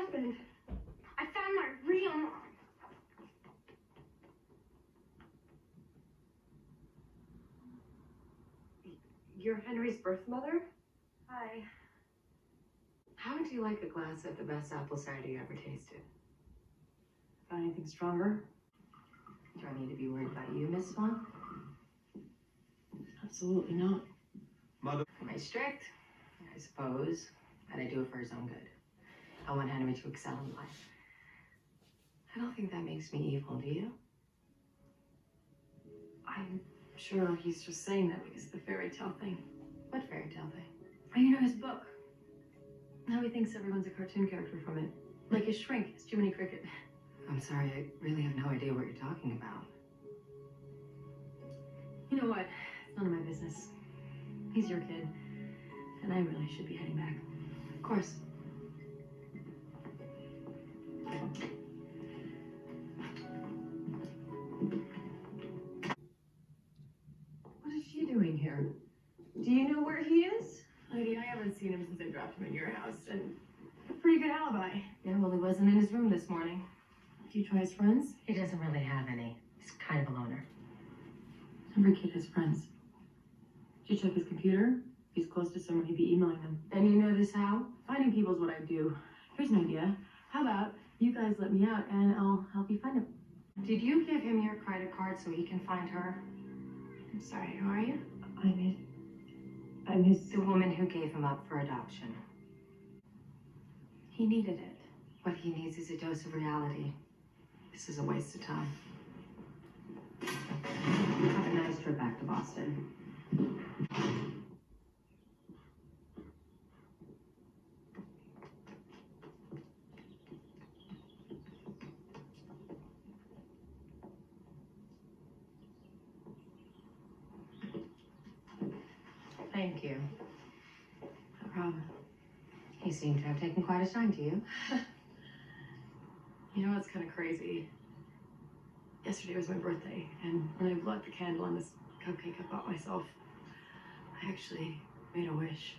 happened? I found my real mom. You're Henry's birth mother? Hi. How would you like a glass of the best apple cider you ever tasted? Got anything stronger? Do I need to be worried about you, Miss Swan? Absolutely not. Mother. Am I strict? I suppose. But I do it for his own good. I want Henry to excel in life. I don't think that makes me evil, do you? I'm sure he's just saying that because of the fairy tale thing. What fairy tale thing? Oh, you know his book. How he thinks everyone's a cartoon character from it. Like his shrink, it's Jiminy Cricket. I'm sorry, I really have no idea what you're talking about. You know what? It's none of my business. He's your kid. And I really should be heading back. Of course. What is she doing here? Do you know where he is? Lady, I haven't seen him since I dropped him at your house, and a pretty good alibi. Yeah, well, he wasn't in his room this morning. Do you try his friends? He doesn't really have any. He's kind of a loner. Every kid has friends. Did you check his computer? If he's close to someone, he'd be emailing them. And you know this how? Finding people is what I do. Here's an idea. How about you guys let me out and I'll help you find him? Did you give him your credit card so he can find her? I'm sorry, who are you? I'm his... The woman who gave him up for adoption. He needed it. What he needs is a dose of reality. This is a waste of time. Have a nice trip back to Boston. Thank you. No problem. He seemed to have taken quite a shine to you. You know what's kind of crazy? Yesterday was my birthday, and when I blew out the candle on this cupcake I bought myself, I actually made a wish.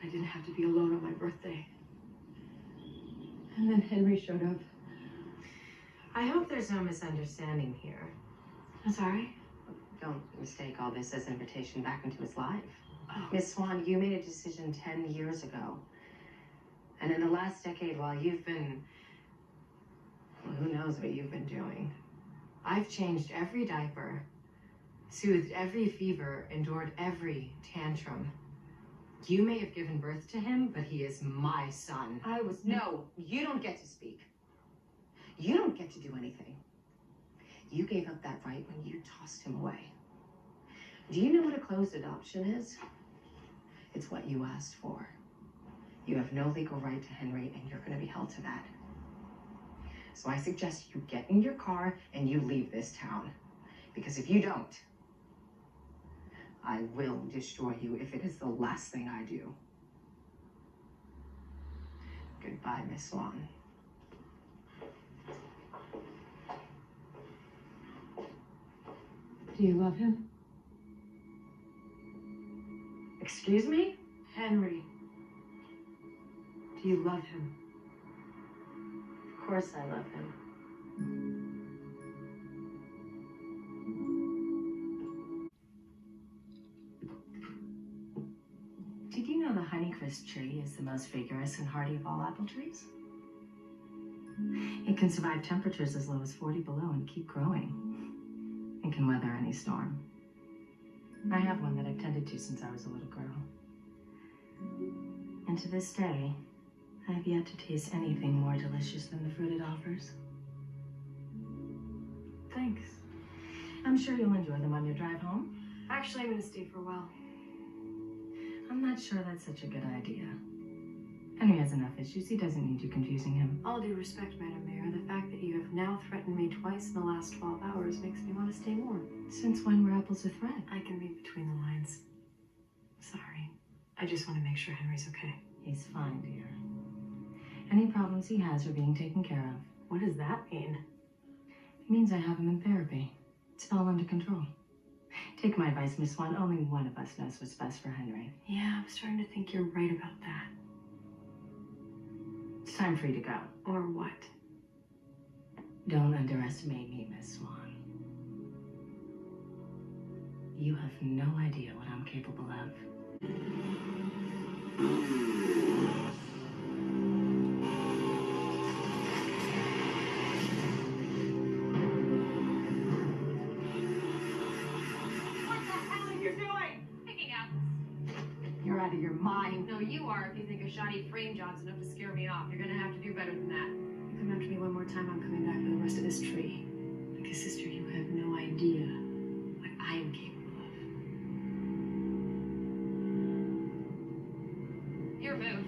I didn't have to be alone on my birthday. And then Henry showed up. I hope there's no misunderstanding here. I'm sorry? Don't mistake all this as an invitation back into his life. Oh. Miss Swan, you made a decision 10 years ago. And in the last decade, while you've been... Well, who knows what you've been doing. I've changed every diaper, soothed every fever, endured every tantrum. You may have given birth to him, but he is my son. I was... No, you don't get to speak. You don't get to do anything. You gave up that right when you tossed him away. Do you know what a closed adoption is? It's what you asked for. You have no legal right to Henry, and you're going to be held to that. So I suggest you get in your car and you leave this town. Because if you don't, I will destroy you if it is the last thing I do. Goodbye, Miss Swan. Do you love him? Excuse me? Henry. Do you love him? Of course I love him. Did you know the honeycrisp tree is the most vigorous and hardy of all apple trees? It can survive temperatures as low as 40 below and keep growing. It can weather any storm. I have one that I've tended to since I was a little girl. And to this day, I have yet to taste anything more delicious than the fruit it offers. Thanks. I'm sure you'll enjoy them on your drive home. Actually, I'm going to stay for a while. I'm not sure that's such a good idea. Henry has enough issues. He doesn't need you confusing him. All due respect, Madam Mayor, the fact that you have now threatened me twice in the last 12 hours makes me want to stay more. Since when were apples a threat? I can read between the lines. Sorry. I just want to make sure Henry's okay. He's fine, dear. Any problems he has are being taken care of. What does that mean? It means I have him in therapy. It's all under control. Take my advice, Miss Swan. Only one of us knows what's best for Henry. Yeah, I'm starting to think you're right about that. It's time for you to go. Or what? Don't underestimate me, Miss Swan. You have no idea what I'm capable of. What the hell are you doing? Picking up. You're out of your mind. No, you are if you think a shoddy frame job's enough to scare me off. You're gonna have to do better than that. You come after me one more time, I'm coming back for the rest of this tree. Because, sister, you have no idea what I am capable of. Your move.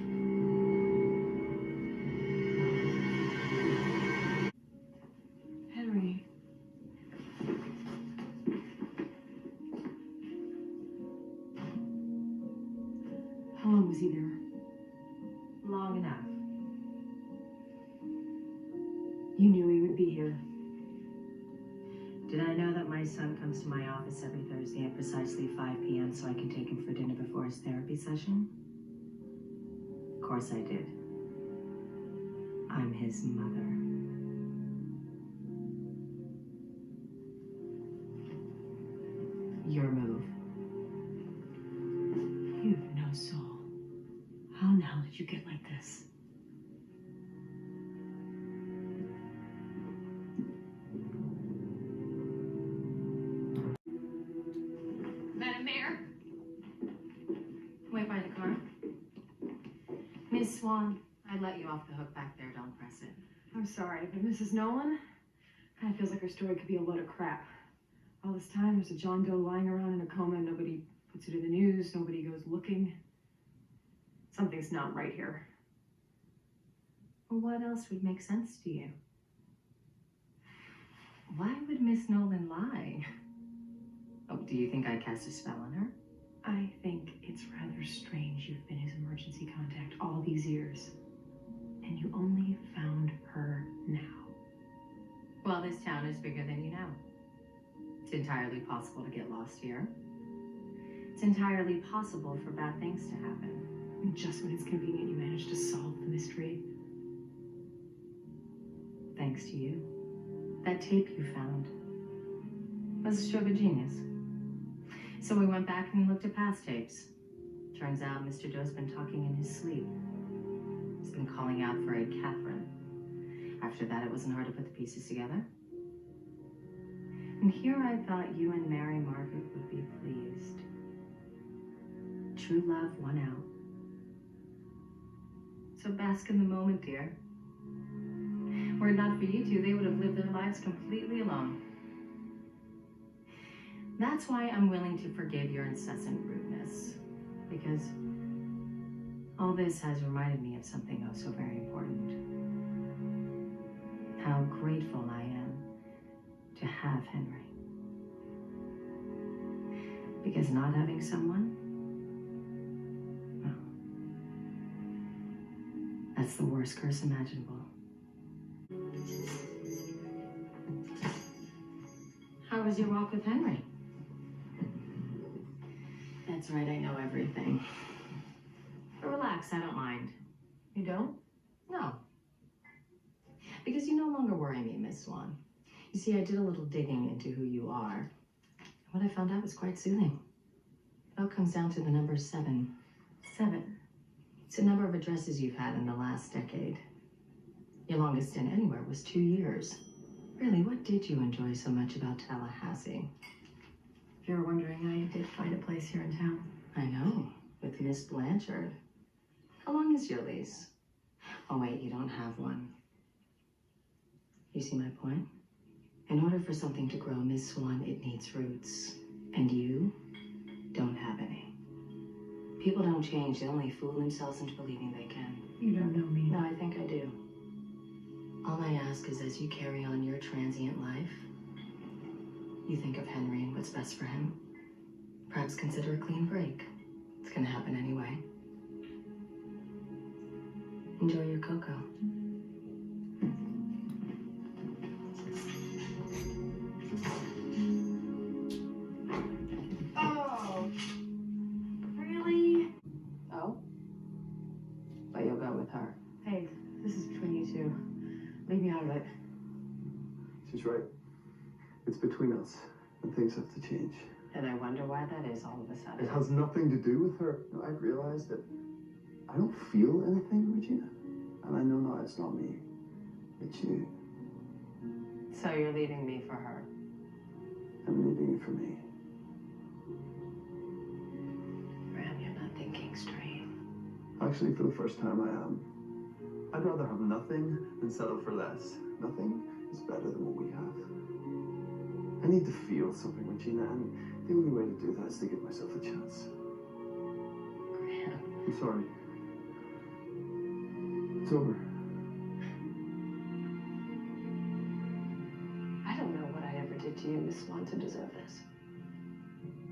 Henry. How long was he there? Long enough. You knew he would be here. Did I know that my son comes to my office every Thursday at precisely 5 p.m. so I can take him for dinner before his therapy session? Of course I did. I'm his mother. Your move. You have no soul. How in the hell did you get like this? Madam Mayor? Wait by the car. Miss Swan, I let you off the hook back there. Don't press it. I'm sorry, but Mrs. Nolan kind of feels like her story could be a load of crap. All this time, there's a John Doe lying around in a coma. Nobody puts it in the news. Nobody goes looking. Something's not right here. Well, what else would make sense to you? Why would Miss Nolan lie? Oh, do you think I cast a spell on her? I think it's rather strange you've been his emergency contact all these years, and you only found her now. Well, this town is bigger than you know. It's entirely possible to get lost here. It's entirely possible for bad things to happen. And just when it's convenient, you manage to solve the mystery. Thanks to you. That tape you found was a stroke of genius. So we went back and looked at past tapes. Turns out Mr. Doe's been talking in his sleep. He's been calling out for a Catherine. After that, it wasn't hard to put the pieces together. And here I thought you and Mary Margaret would be pleased. True love won out. So bask in the moment, dear. Were it not for you two, they would have lived their lives completely alone. That's why I'm willing to forgive your incessant rudeness. Because all this has reminded me of something oh so very important. How grateful I am to have Henry. Because not having someone, well, that's the worst curse imaginable. How was your walk with Henry? That's right, I know everything. But relax, I don't mind. You don't? No. Because you no longer worry me, Miss Swan. You see, I did a little digging into who you are. What I found out was quite soothing. It all comes down to the number 7. 7. It's the number of addresses you've had in the last decade. Your longest stint anywhere was 2 years. Really, what did you enjoy so much about Tallahassee? If you're wondering, I did find a place here in town. I know, with Miss Blanchard. How long is your lease? Oh, wait, you don't have one. You see my point? In order for something to grow, Miss Swan, it needs roots. And you don't have any. People don't change. They only fool themselves into believing they can. You don't know me. No, I think I do. All I ask is as you carry on your transient life, you think of Henry and what's best for him. Perhaps consider a clean break. It's gonna happen anyway. Enjoy your cocoa. Oh, really? Oh? But you'll go with her. Hey, this Leave me out of it. She's right. It's between us, and things have to change. And I wonder why that is all of a sudden. It has nothing to do with her. No, I've realized that I don't feel anything, Regina. And I know now it's not me. It's you. So you're leaving me for her? I'm leaving you for me. Graham, you're not thinking straight. Actually, for the first time, I am. I'd rather have nothing than settle for less. Nothing is better than what we have. I need to feel something, Regina, and the only way to do that is to give myself a chance. Graham. I'm sorry. It's over. I don't know what I ever did to you, Miss Swan, to deserve this.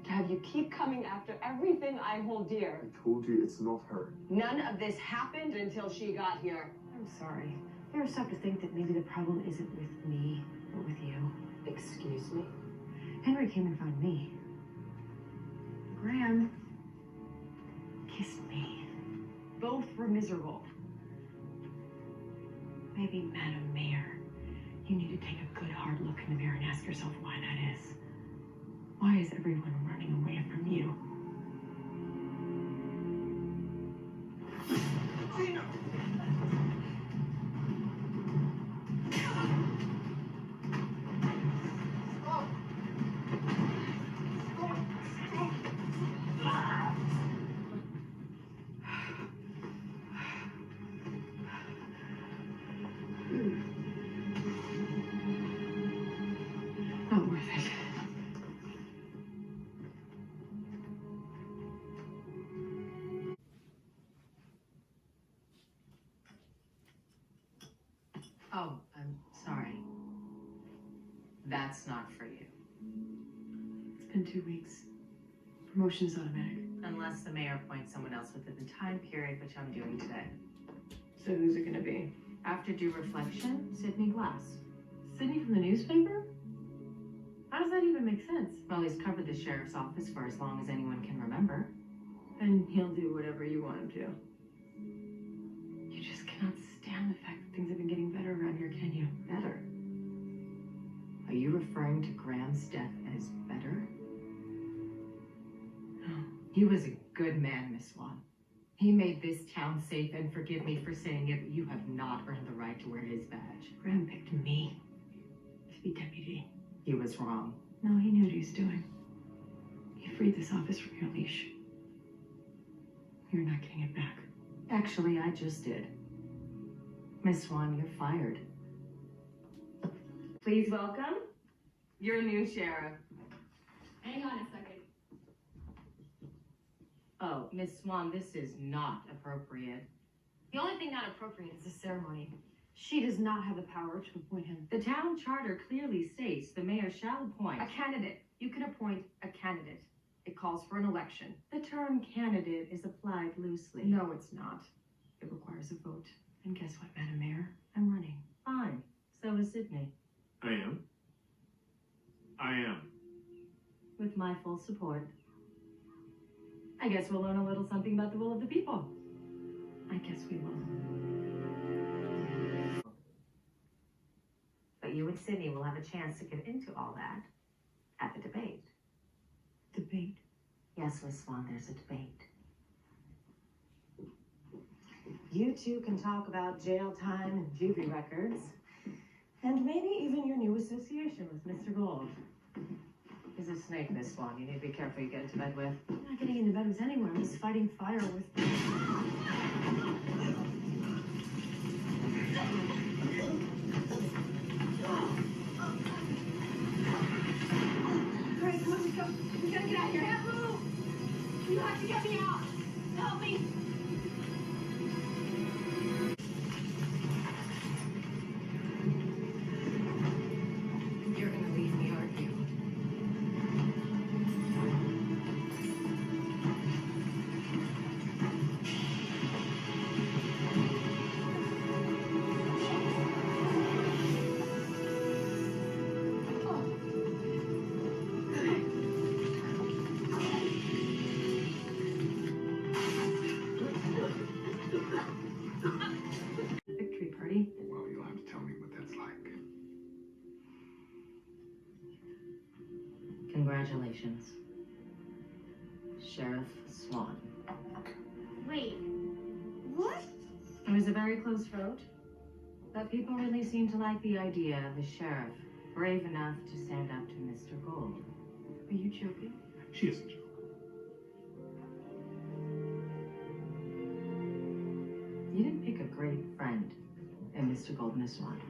To have you keep coming after everything I hold dear. I told you it's not her. None of this happened until she got here. I'm sorry. You're start to think that maybe the problem isn't with me, but with you. Excuse me? Henry came and found me. Graham kissed me. Both were miserable. Maybe, Madam Mayor, you need to take a good hard look in the mirror and ask yourself why that is. Why is everyone running away from you? Regina! Not worth it. Oh, I'm sorry. That's not for you. It's been 2 weeks. Promotion's automatic. Unless the mayor appoints someone else within the time period, which I'm doing today. So who's it gonna be? After due reflection, Sydney Glass. Sydney from the newspaper? How does that even make sense? Well, he's covered the sheriff's office for as long as anyone can remember. And he'll do whatever you want him to. You just cannot stand the fact that things have been getting better around here, can you? Better? Are you referring to Graham's death as better? No. He was a good man, Miss Swan. He made this town safe, and forgive me for saying it, but you have not earned the right to wear his badge. Graham picked me to be deputy. He was wrong. No, he knew what he was doing. He freed this office from your leash. You're not getting it back. Actually, I just did. Miss Swan, you're fired. Please welcome your new sheriff. Hang on a second. Oh, Miss Swan, this is not appropriate. The only thing not appropriate is the ceremony. She does not have the power to appoint him. The town charter clearly states the mayor shall appoint. A candidate. You can appoint a candidate. It calls for an election. The term candidate is applied loosely. No, it's not. It requires a vote. And guess what, Madam Mayor? I'm running. Fine. So is Sydney. I am. I am. With my full support. I guess we'll learn a little something about the will of the people. I guess we will. But you and Sydney will have a chance to get into all that at the debate. Debate? Yes, Miss Swan, there's a debate. You two can talk about jail time and juvie records. And maybe even your new association with Mr. Gold. He's a snake, Miss Swan. You need to be careful you get into bed with. I'm not getting into bed with anyone. I'm just fighting fire with... Grace, come on, let's go. We gotta get out of here. Have move! You have to get me out. Help me! You're gonna leave me, aren't you? Congratulations. Sheriff Swan. Wait, what? It was a very close vote, but people really seem to like the idea of a sheriff brave enough to stand up to Mr. Gold. Are you joking? She isn't joking. You didn't pick a great friend in Mr. Gold, Miss Swan.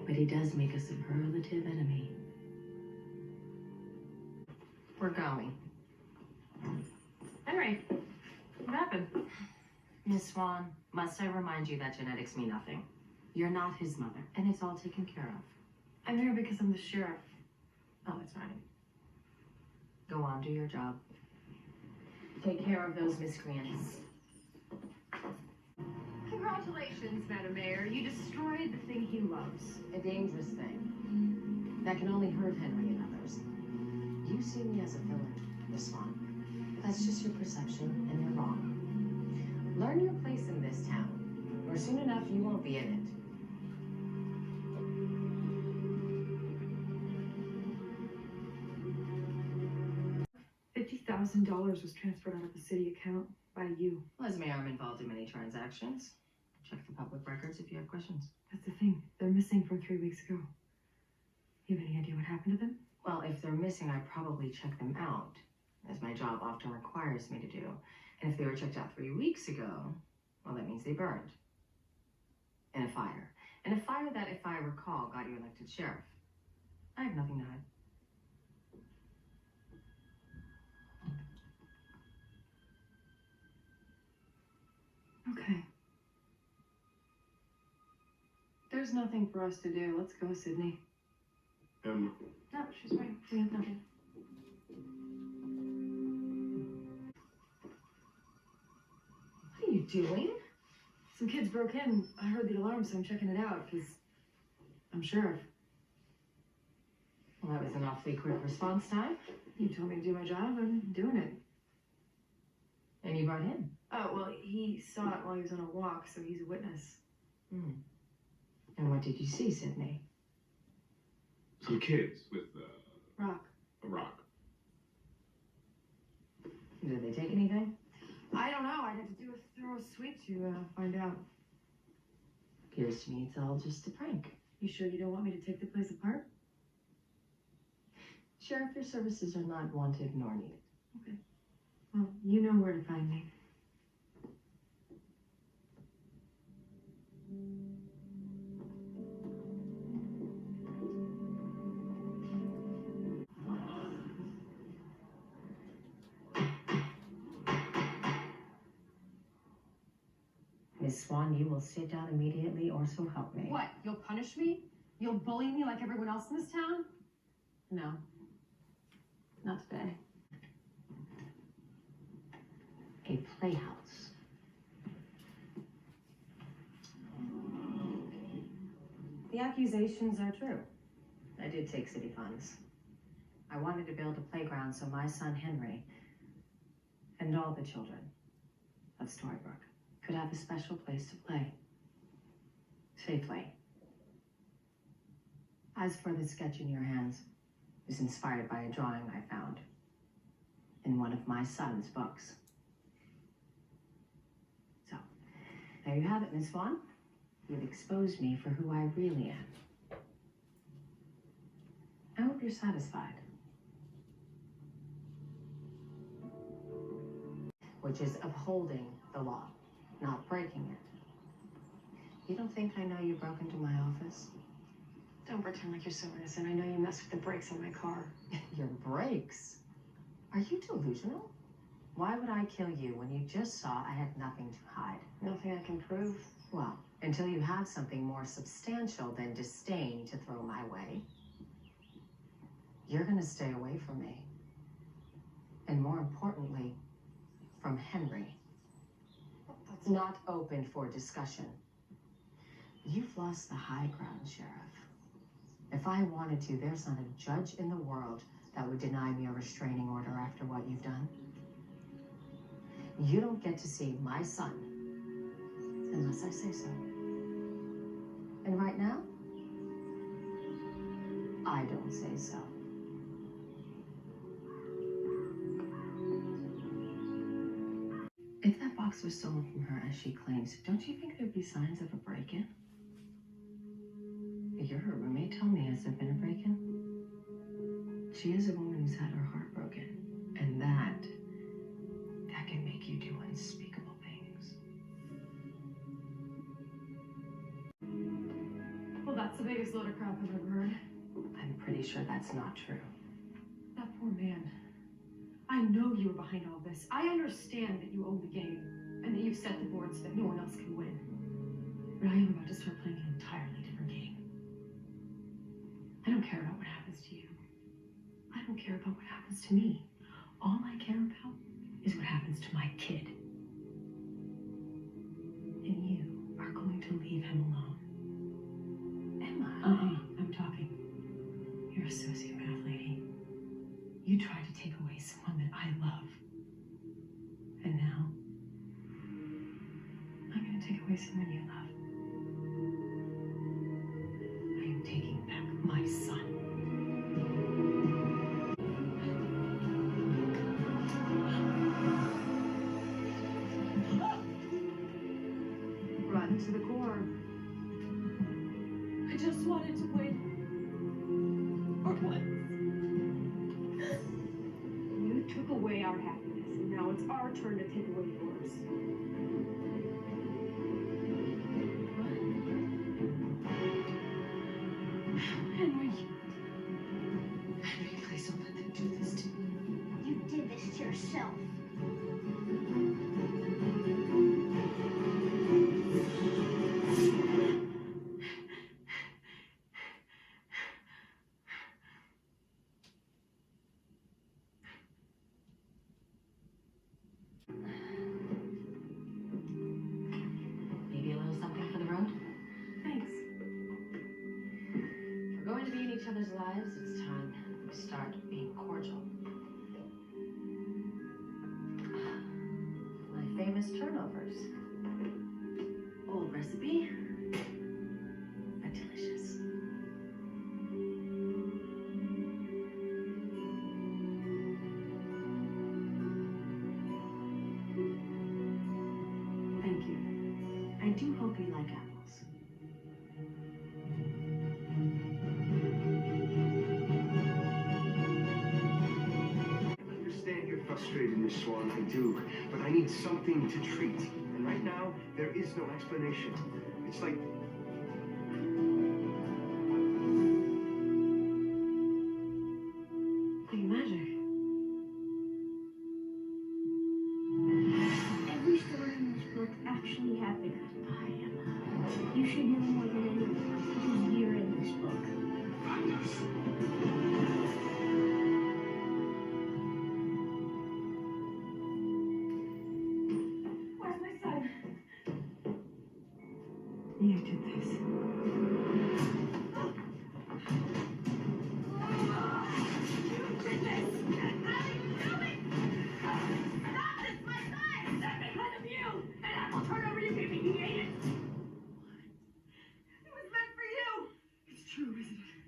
But he does make a superlative enemy. We're going. Henry, what happened? Miss Swan, must I remind you that genetics mean nothing? You're not his mother, and it's all taken care of. I'm here because I'm the sheriff. Oh, it's fine. Go on, do your job. Take care of those miscreants. Congratulations, Madam Mayor. You destroyed the thing he loves. A dangerous thing that can only hurt Henry and others. You see me as a villain, Miss Swan. That's just your perception, and you're wrong. Learn your place in this town, or soon enough you won't be in it. $50,000 was transferred out of the city account by you. Well, as mayor, I'm involved in many transactions. Check the public records if you have questions. That's the thing. They're missing from 3 weeks ago. You have any idea what happened to them? Well, if they're missing, I probably check them out, as my job often requires me to do. And if they were checked out 3 weeks ago, well, that means they burned. In a fire. And a fire that, if I recall, got you elected sheriff. I have nothing to hide. Okay. There's nothing for us to do. Let's go, Sydney. Emma. No, she's right. We have nothing. What are you doing? Some kids broke in. I heard the alarm, so I'm checking it out, because I'm sheriff. Well, that was an awfully quick response time. You told me to do my job. I'm doing it. And you brought him. Oh, well, he saw it while he was on a walk, so he's a witness. Hmm. And what did you see, Sydney? Some kids with Rock. a rock. Did they take anything? I don't know. I'd have to do a thorough sweep to find out. Appears to me it's all just a prank. You sure you don't want me to take the place apart? Sheriff, your services are not wanted nor needed. Okay. Well, you know where to find me. Miss Swan, you will sit down immediately, or so help me. What? You'll punish me? You'll bully me like everyone else in this town? No. Not today. A playhouse. The accusations are true. I did take city funds. I wanted to build a playground so my son Henry and all the children of Storybrooke could have a special place to play. Safely. As for the sketch in your hands, it was inspired by a drawing I found in one of my son's books. So, there you have it, Miss Swan. You've exposed me for who I really am. I hope you're satisfied. Which is upholding the law, not breaking it. You don't think I know you broke into my office? Don't pretend like you're so innocent. I know you messed with the brakes on my car. Your brakes? Are you delusional? Why would I kill you when you just saw I had nothing to hide? Nothing I can prove. Well, until you have something more substantial than disdain to throw my way, you're gonna stay away from me. And more importantly, from Henry. That's Not open for discussion. You've lost the high ground, Sheriff. If I wanted to, there's not a judge in the world that would deny me a restraining order after what you've done. You don't get to see my son unless I say so. And right now, I don't say so. If that box was stolen from her, as she claims, don't you think there'd be signs of a break-in? You're her roommate. Tell me, has there been a break-in? She is a woman who's had her heart broken. And that can make you do unspeakable things. Well, that's the biggest load of crap I've ever heard. I'm pretty sure that's not true. That poor man. I know you were behind all this. I understand that you own the game and that you've set the board so that no one else can win. But I am about to start playing an entirely different game. I don't care about what happens to you. I don't care about what happens to me. All I care about is what happens to my kid. And you are going to leave him alone. Emma. I'm talking. You're a sociopath, lady. You tried to take away someone that I love. And now, I'm going to take away someone you love. I am taking back my son. Rotten to the core. I just wanted to win. For once. You took away our happiness, and now it's our turn to take away yours. Henry. Henry, please don't let them do this to me. You did this to yourself. Maybe a little something for the road? Thanks. If we're going to be in each other's lives, it's time we start being cordial. My famous turnovers. Old recipe, but delicious. Thank you. I do hope you like apples. I understand you're frustrated, Miss Swan, I do, but I need something to treat. And right now, there is no explanation. It's like... Like magic. Every story in this book actually happened. You should know more than anyone because you're in this book. Where's my son? You did this. It's true, isn't it?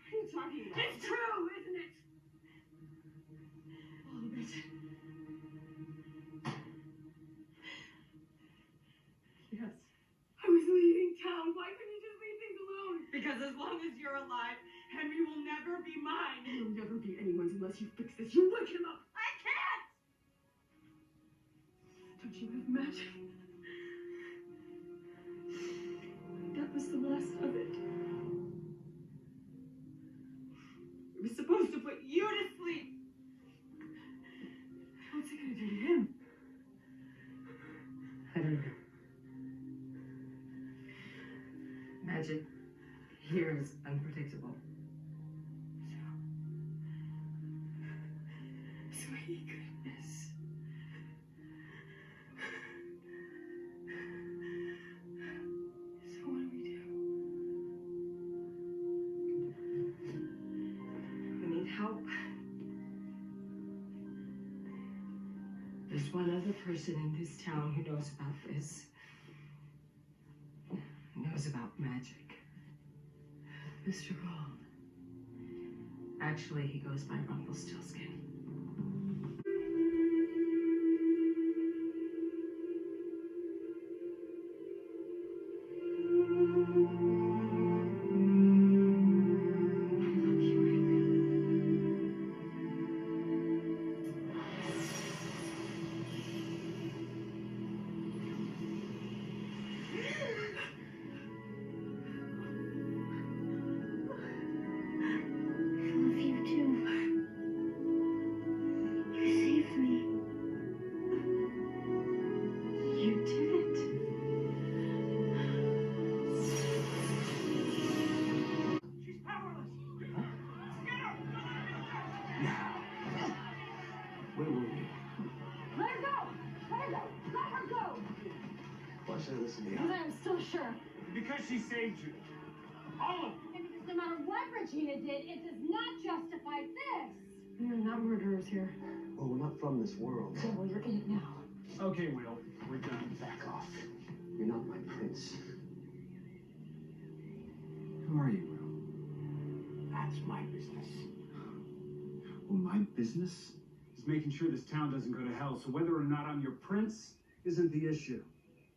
What are you talking about? It's true, isn't it? All of it. Yes. I was leaving town. Why couldn't you just leave things alone? Because as long as you're alive, Henry will never be mine. He'll never be anyone's unless you fix this. You wake him up. I can't! Don't you have magic? That was the last of it. It was supposed to put you to sleep. What's it gonna do to him? I don't know. Magic here is unpredictable. Sweet goodness. So what do? We need help. There's one other person in this town who knows about this. Knows about magic. Mr. Gold. Actually, he goes by Rumpelstiltskin. Let her go! Why should I listen to you? Because I am still sure. Because she saved you. All of you. And because no matter what Regina did, it does not justify this. You're not murderers here. Well, we're not from this world. Yeah, well, you're in it now. Okay, Will, we're done. Back off. You're not my prince. Who are you, Will? That's my business. Well, my business is making sure this town doesn't go to hell, so whether or not I'm your prince isn't the issue.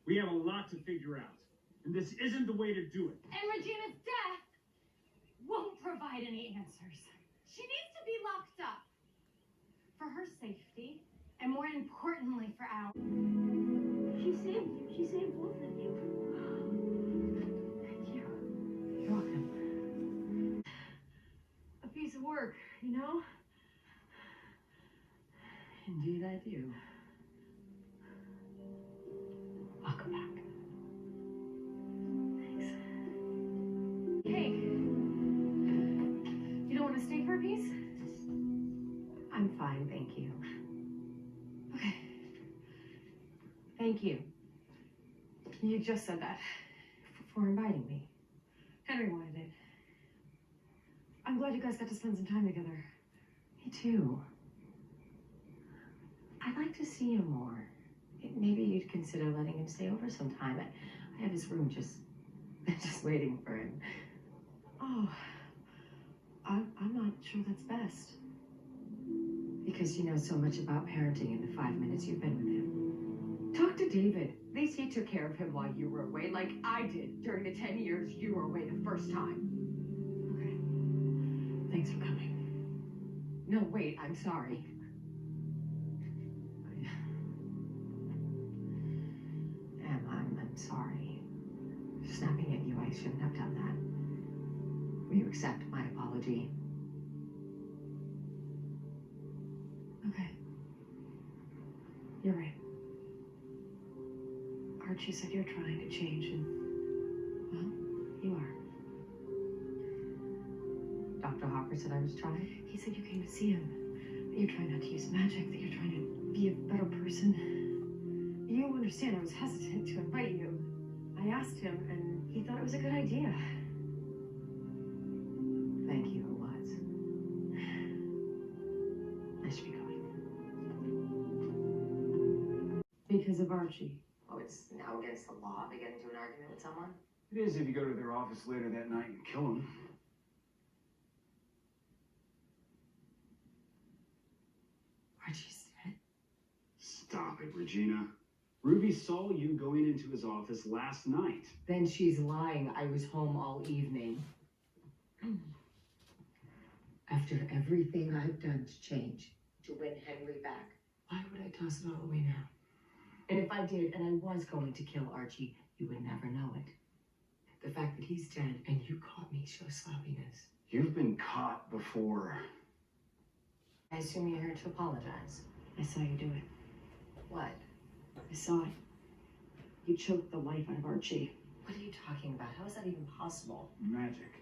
We have a lot to figure out, and this isn't the way to do it. And Regina's death won't provide any answers. She needs to be locked up. For her safety, and more importantly, for ours. She saved you. She saved both of you. Thank you. You're welcome. A piece of work, you know? Indeed, I do. Welcome back. Thanks. Hey. You don't want to stay for a piece? I'm fine, thank you. Okay. Thank you You just said that. for inviting me. Henry wanted it. I'm glad you guys got to spend some time together. Me too. I'd like to see him more. Maybe you'd consider letting him stay over sometime. I have his room just waiting for him. Oh, I'm not sure that's best. Because you know so much about parenting in the 5 minutes you've been with him. Talk to David. At least he took care of him while you were away, like I did during the 10 years you were away the first time. Okay. Thanks for coming. No, wait, I'm sorry. I'm sorry. Snapping at you, I shouldn't have done that. Will you accept my apology? Okay. You're right. Archie said you're trying to change, and, well, you are. Dr. Hopper said I was trying. He said you came to see him, that you're trying not to use magic, that you're trying to be a better person. You understand, I was hesitant to invite you. I asked him, and he thought it was a good idea. Thank you, it was. I should be going. Because of Archie. Oh, it's now against the law to get into an argument with someone? It is if you go to their office later that night and kill them. Archie's dead? Stop it, Regina. Ruby saw you going into his office last night. Then she's lying. I was home all evening. After everything I've done to change, to win Henry back. Why would I toss it all away now? And if I did, and I was going to kill Archie, you would never know it. The fact that he's dead and you caught me shows sloppiness. You've been caught before. I assume you're here to apologize. I saw you do it. What? I saw it. You choked the life out of Archie. What are you talking about? How is that even possible? Magic.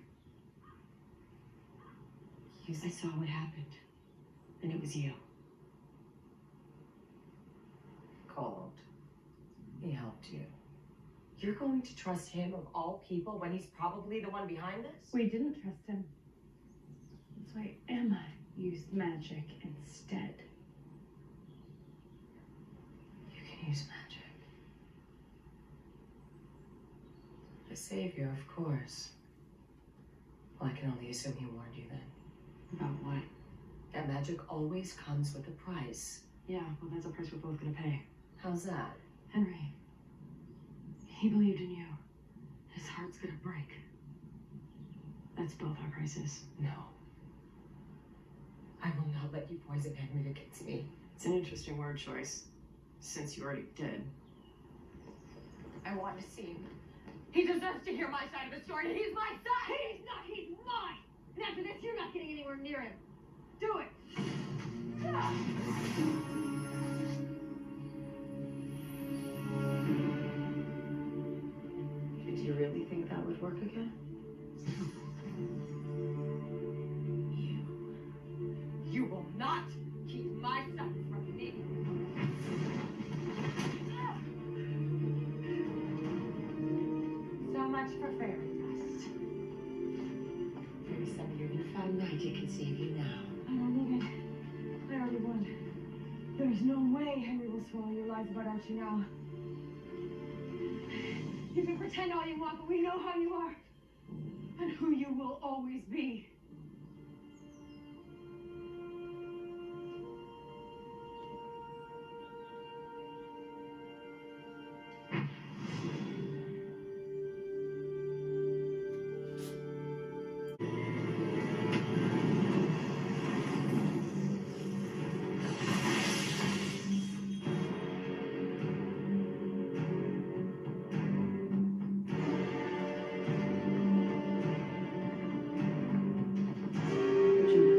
I saw what happened. And it was you. Cold. He helped you. You're going to trust him of all people when he's probably the one behind this? We didn't trust him. That's why Emma used magic instead. You can use magic. A savior, of course. Well, I can only assume he warned you then. About what? That magic always comes with a price. Yeah, well, that's a price we're both gonna pay. How's that? Henry. He believed in you. His heart's gonna break. That's both our prices. No. I will not let you poison Henry against me. It's an interesting word choice, since you already did. I want to see him. He deserves to hear my side of the story, and he's my son! He's not, he's mine! And after this, you're not getting anywhere near him. Do it! Did you really think that would work again? You will not keep my son from me. save you now. I don't need it. I already won. There's no way Henry will swallow your lies about Archie now. You can pretend all you want, but we know how you are. And who you will always be. Regina,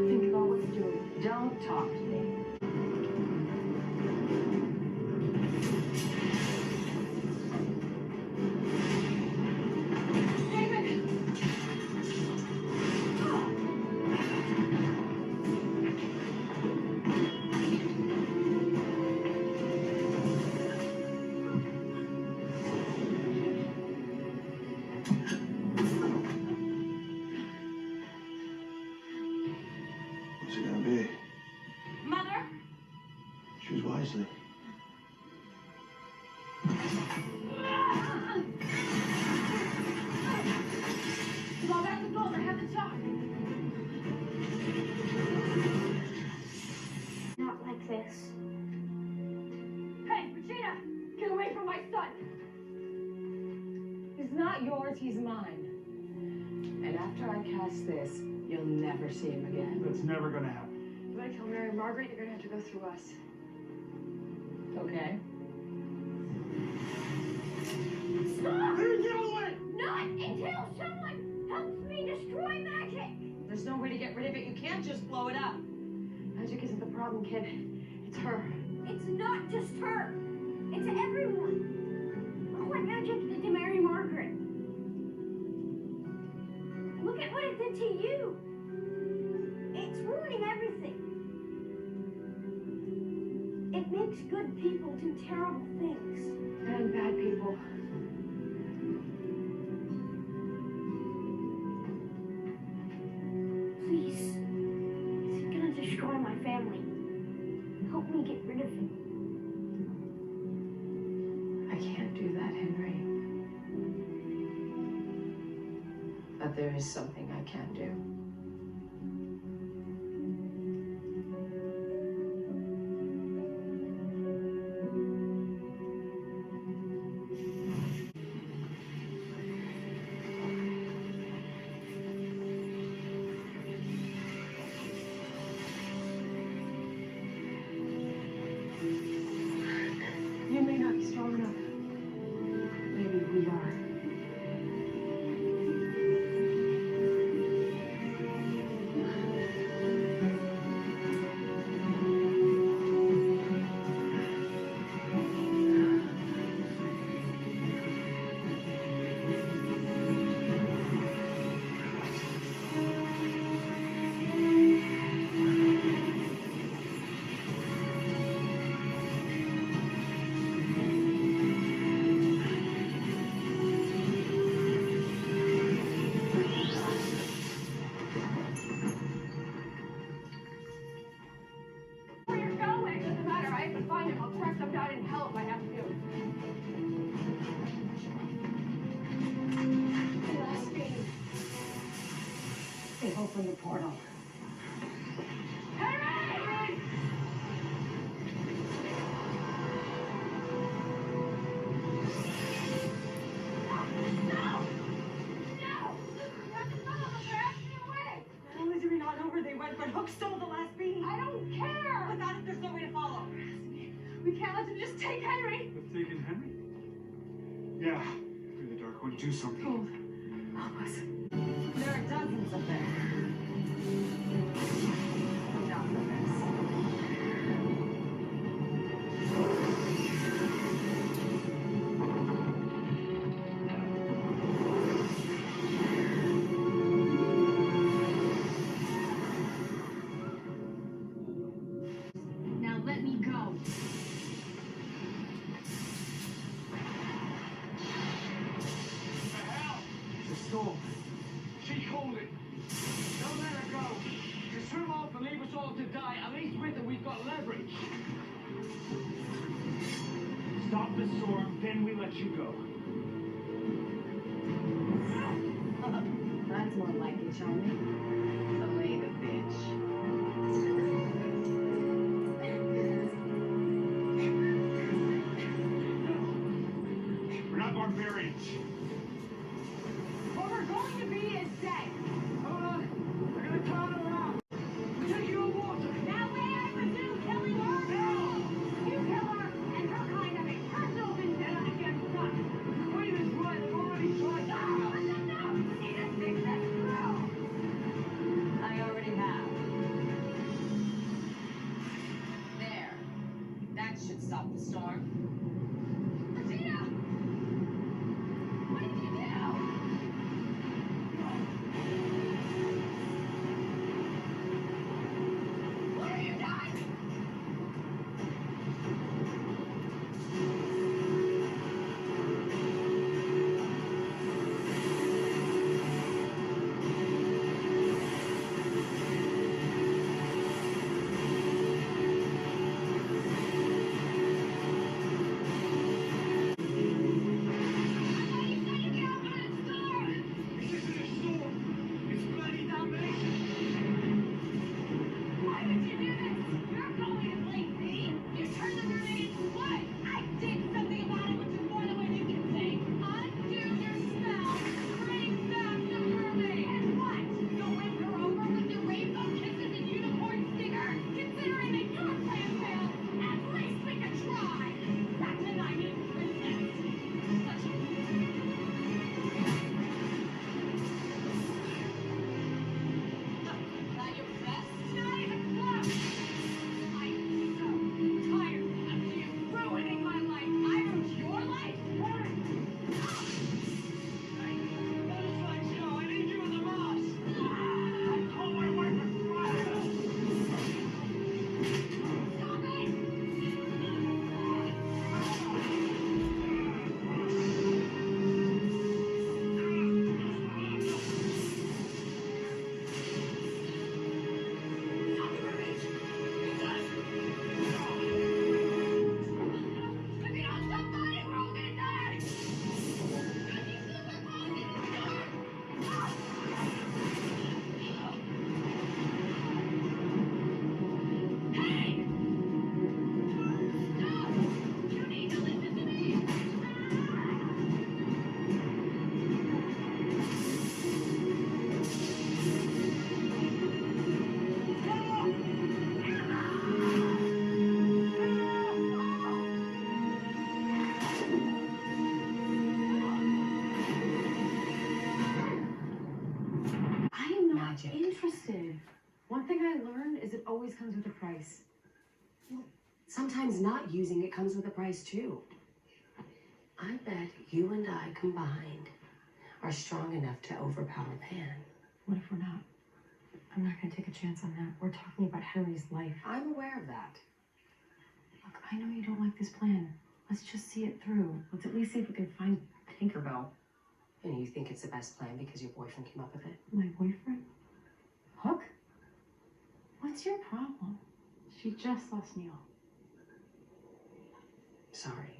think about what you're doing. Don't talk to me. What's it gonna be? Mother? Choose wisely. Go back to Boulder, have the talk. Not like this. Hey, Regina! Get away from my son! He's not yours, he's mine. And after I cast this, you'll never see him again. That's never gonna happen. You want to kill Mary and Margaret, you're gonna have to go through us. Okay? Stop! Get away! Not until someone helps me destroy magic! There's no way to get rid of it. You can't just blow it up. Magic isn't the problem, kid. It's her. It's not just her. It's everyone. Look what magic did to Mary Margaret. Look at what it did to you. It's ruining everything. It makes good people do terrible things. And bad people. Please. He's gonna destroy my family. Help me get rid of him. I can't do that, Henry. But there is something I can do. You may not be strong enough. Maybe we are. Where you're going doesn't matter. I have to find him. I'll track them down in hell if I have to. The last game. They opened the portal. Henry! Not only do we not know where they went, but Hook stole the last bean. I don't care. But not if there's no way to follow. We can't let them just take Henry. They've taken Henry? Yeah. Through the dark one, do something. Gold, help us. There are dozens of them. Not for this. Now let me go. The storm. She called it. Don't let her go. stop the storm, then we let you go. That's more like it, Charlie. Delay the bitch. We're not barbarians. What we're going to be is dead. Hold on. They're gonna turn around. Take your water. That way I pursue killing her. No! You kill her, and her kind have a personal vendetta against us. Wait is right. I've already tried. No, that's enough. We need to think this through. I already have. There. That should stop the storm. Regina! What did you do? What have you done? This isn't a storm. It's bloody domination. Why would you do this? You're going to blame me. You turned the mermaid into what? I did something about it, which is more than what you can say. Undo your spell. Bring back the mermaid. And what? You'll win her over with your rainbow kisses and unicorn stinger? Considering that your plan failed, at least we can try. Back to 90 princess. Such a Not your best? not even close. I'm so tired of you ruining my life. I ruined your life. Butterflies, go. I need you in the boss. I call my wife a crier. Stop it! If you don't stop fighting, we're all gonna die! Hey! Stop! You need to listen to me! I am not Magic. interested. One thing I learned is it always comes with a price. Sometimes not using it comes with a price too. I bet you and I combined are strong enough to overpower Pan. What if we're not? I'm not gonna take a chance on that. We're talking about Henry's life. I'm aware of that. Look, I know you don't like this plan. Let's just see it through. Let's at least see if we can find Tinkerbell. And you think it's the best plan because your boyfriend came up with it? My boyfriend? Hook? What's your problem? She just lost Neil. Sorry.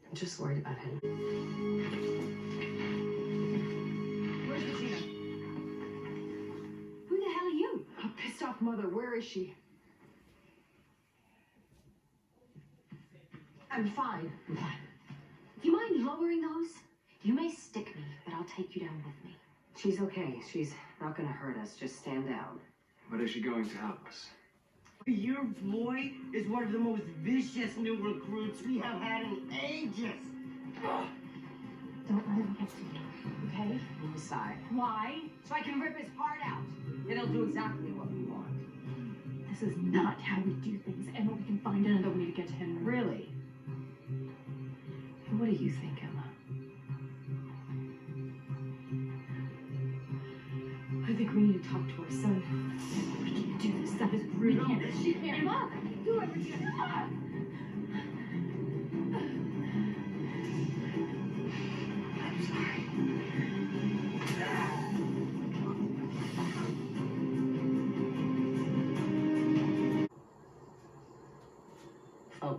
I'm just worried about him. Where's Regina? Who the hell are you? A pissed off mother, where is she? I'm fine. You mind lowering those? You may stick me, but I'll take you down with me. She's okay. She's not gonna hurt us. Just stand down. But is she going to help us? Your boy is one of the most vicious new recruits we have had in ages. Don't let him get to you, okay? Move aside. Why? So I can rip his heart out. Then he'll do exactly what we want. This is not how we do things. Emma, we can find another way to get to him. Really? What do you think, Emma? I think we need to talk to our son. We can't do this. That is really She can't. Emma! Do it, Regina! I'm sorry.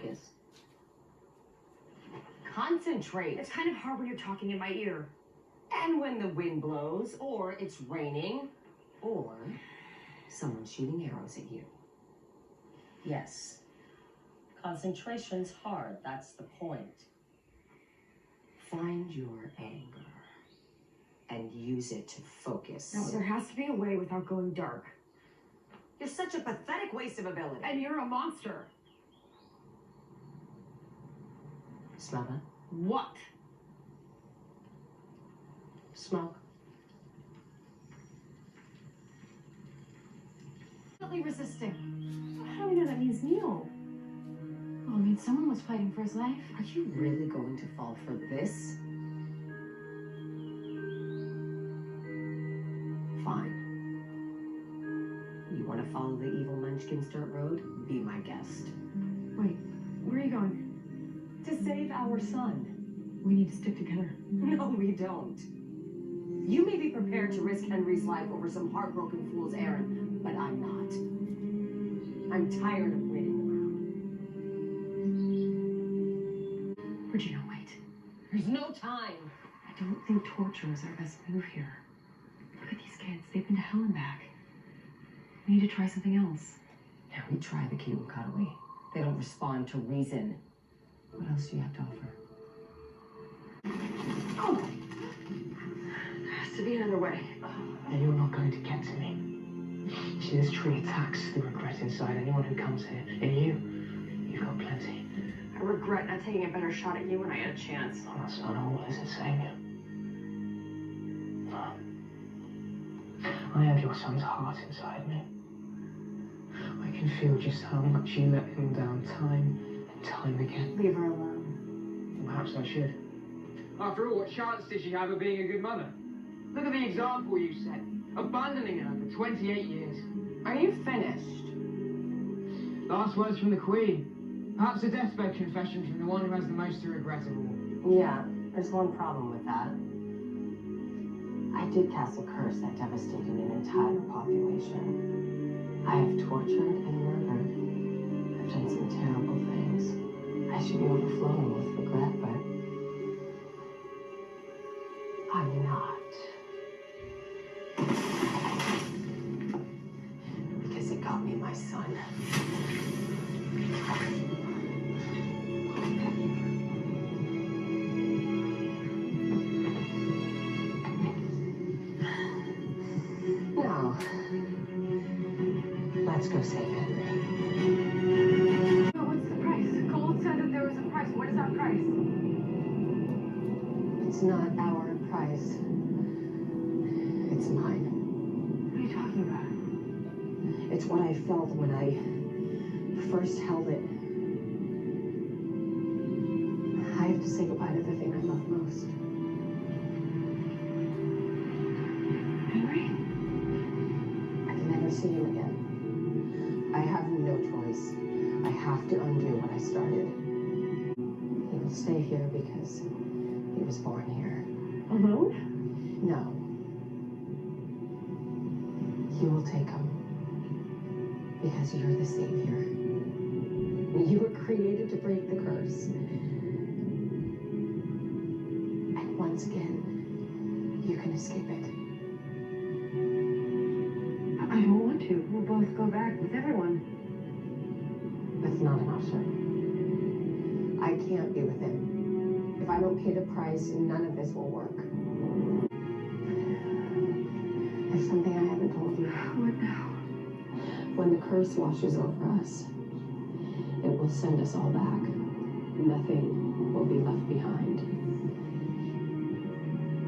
focus. Concentrate. It's kind of hard when you're talking in my ear. And when the wind blows, or it's raining, or someone's shooting arrows at you. Yes. Concentration's hard, that's the point. Find your anger and use it to focus. No, there has to be a way without going dark. You're such a pathetic waste of ability. And you're a monster. Smell that? What? Smoke. Definitely resisting. How do we know that means Neil? Well, I mean, someone was fighting for his life. Are you really going to fall for this? Fine. You want to follow the evil Munchkin's dirt road? Be my guest. Wait, where are you going? To save our son. We need to stick together. No, we don't. You may be prepared to risk Henry's life over some heartbroken fool's errand, but I'm not. I'm tired of waiting around. Regina, wait. There's no time. I don't think torture is our best move here. Look at these kids. They've been to hell and back. We need to try something else. Now we try the cute and cuddly. They don't respond to reason. What else do you have to offer? Oh! There has to be another way. And you're not going to get to me. See, this tree attacks the regret inside anyone who comes here. And you've got plenty. I regret not taking a better shot at you when I had a chance. Oh, that's not all, is it, Savior? No. I have your son's heart inside me. I can feel just how much you let him down time and time again. Leave her alone. Perhaps I should. After all, what chance did she have of being a good mother? Look at the example you set, abandoning her for 28 years. Are you finished? Last words from the Queen. Perhaps a deathbed confession from the one who has the most to regret of all. Yeah, there's one problem with that. I did cast a curse that devastated an entire population. I have tortured and murdered. I've done some terrible things. I should be overflowing with regret, but I'm not. Because it got me my son. Now, let's go save Henry. Oh, what's the price? Gold said that there was a price. What is our price? It's not our prize. It's mine. What are you talking about? It's what I felt when I first held it. I have to say goodbye to the thing I love most. Henry? I can never see you again. I have no choice. I have to undo what I started. He will stay here because he was born here. Alone? No. You will take him because you're the savior. You were created to break the curse. And once again, you can escape it. I don't want to. We'll both go back with everyone. That's not an option. I can't be with him. If I don't pay the price, none of this will work. There's something I haven't told you. What now? When the curse washes over us, it will send us all back. Nothing will be left behind,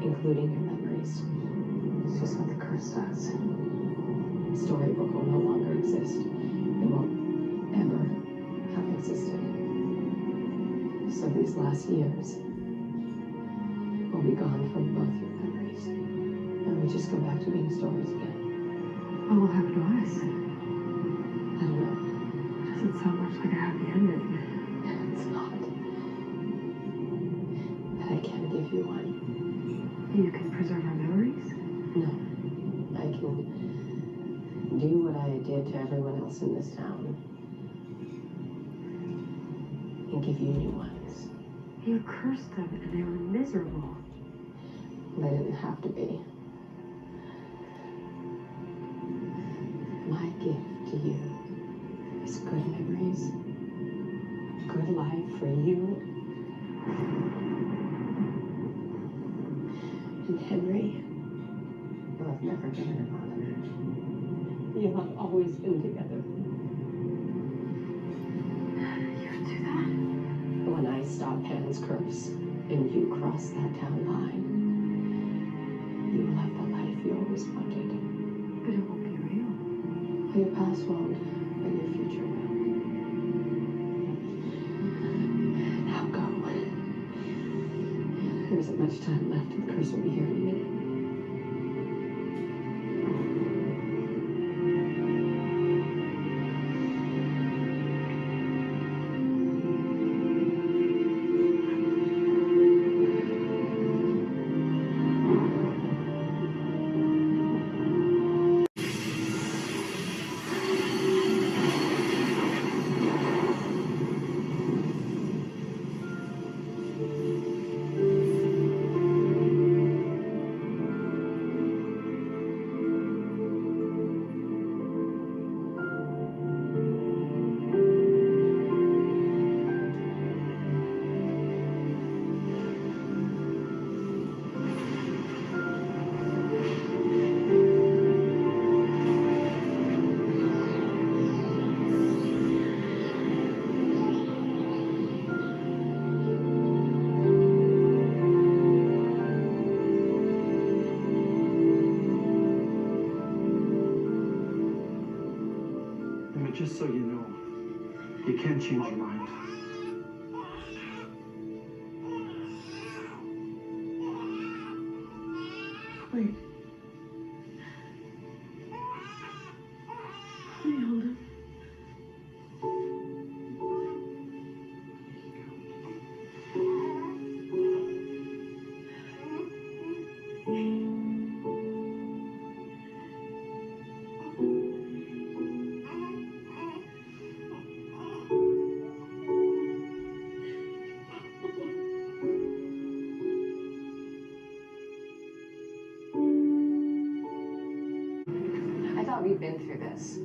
including your memories. It's just what the curse does. The storybook will no longer exist. It won't ever have existed. So these last years will be gone from both your memories. And we just go back to being stories again. What will happen to us? I don't know. It doesn't sound much like a happy ending. It's not. But I can give you one. You can preserve our memories? No. I can do what I did to everyone else in this town. give you new ones. You cursed them and they were miserable. They didn't have to be. My gift to you is good memories, good life for you. And Henry, you have never been an other. You have always been together. You would do that? When I stop Pan's curse and you cross that town line, you will have the life you always wanted. But it won't be real. Your past won't, but your future will. Now go. There isn't much time left, and the curse will be here in a minute. Just so you know, you can change your mind. Wait. Let me hold him. We've been through this.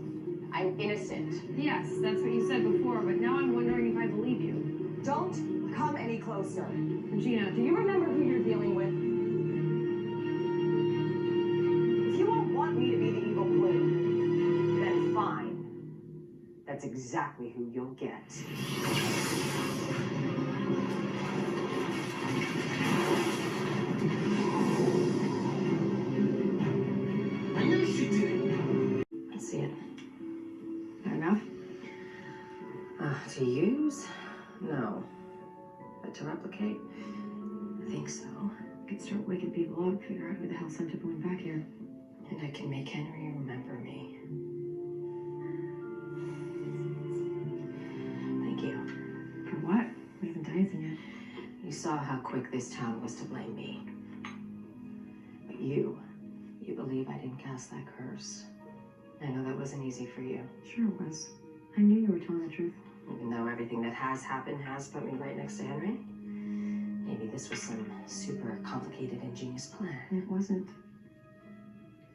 I'm innocent. Yes, that's what you said before, but now I'm wondering if I believe you. Don't come any closer. Regina, do you remember who you're dealing with? If you won't want me to be the evil queen, then fine. That's exactly who you'll get. I knew she did it. I see it. Not enough? To use? No. But to replicate? I think so. I could start waking people up, figure out who the hell sent everyone back here. And I can make Henry remember me. Thank you. For what? We haven't done anything yet. You saw how quick this town was to blame me. But you believe I didn't cast that curse. I know that wasn't easy for you. Sure it was. I knew you were telling the truth. Even though everything that has happened has put me right next to Henry. Maybe this was some super complicated, ingenious plan. It wasn't.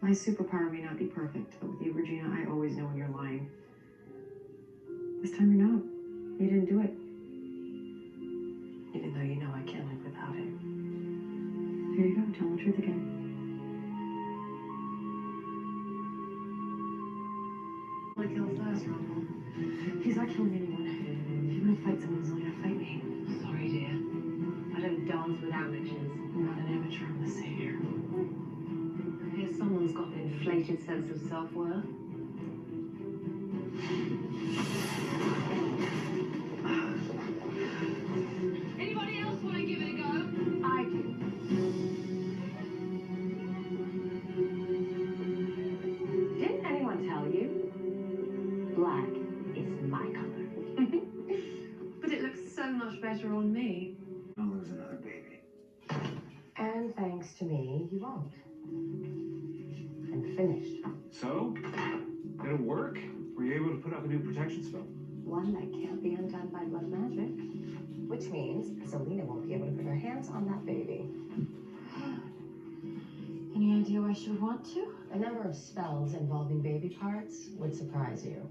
My superpower may not be perfect, but with you, Regina, I always know when you're lying. This time you're not. You didn't do it. Even though you know I can't live without it. Here you go, telling the truth again. I killed first, Rumble. He's not killing anyone. If you want to fight someone, he's only gonna fight me. Sorry, dear. I don't dance with amateurs. I'm not an amateur, I'm a savior. Here's someone's got an inflated sense of self-worth. Anybody else want to give it a go? I do. Didn't anyone tell you? Black is my color. But it looks so much better on me. I'll lose another baby. And thanks to me, you won't. I'm finished. So? Did it work? Were you able to put up a new protection spell? One that can't be undone by blood magic. Which means Selena won't be able to put her hands on that baby. Any idea why she would want to? A number of spells involving baby parts would surprise you.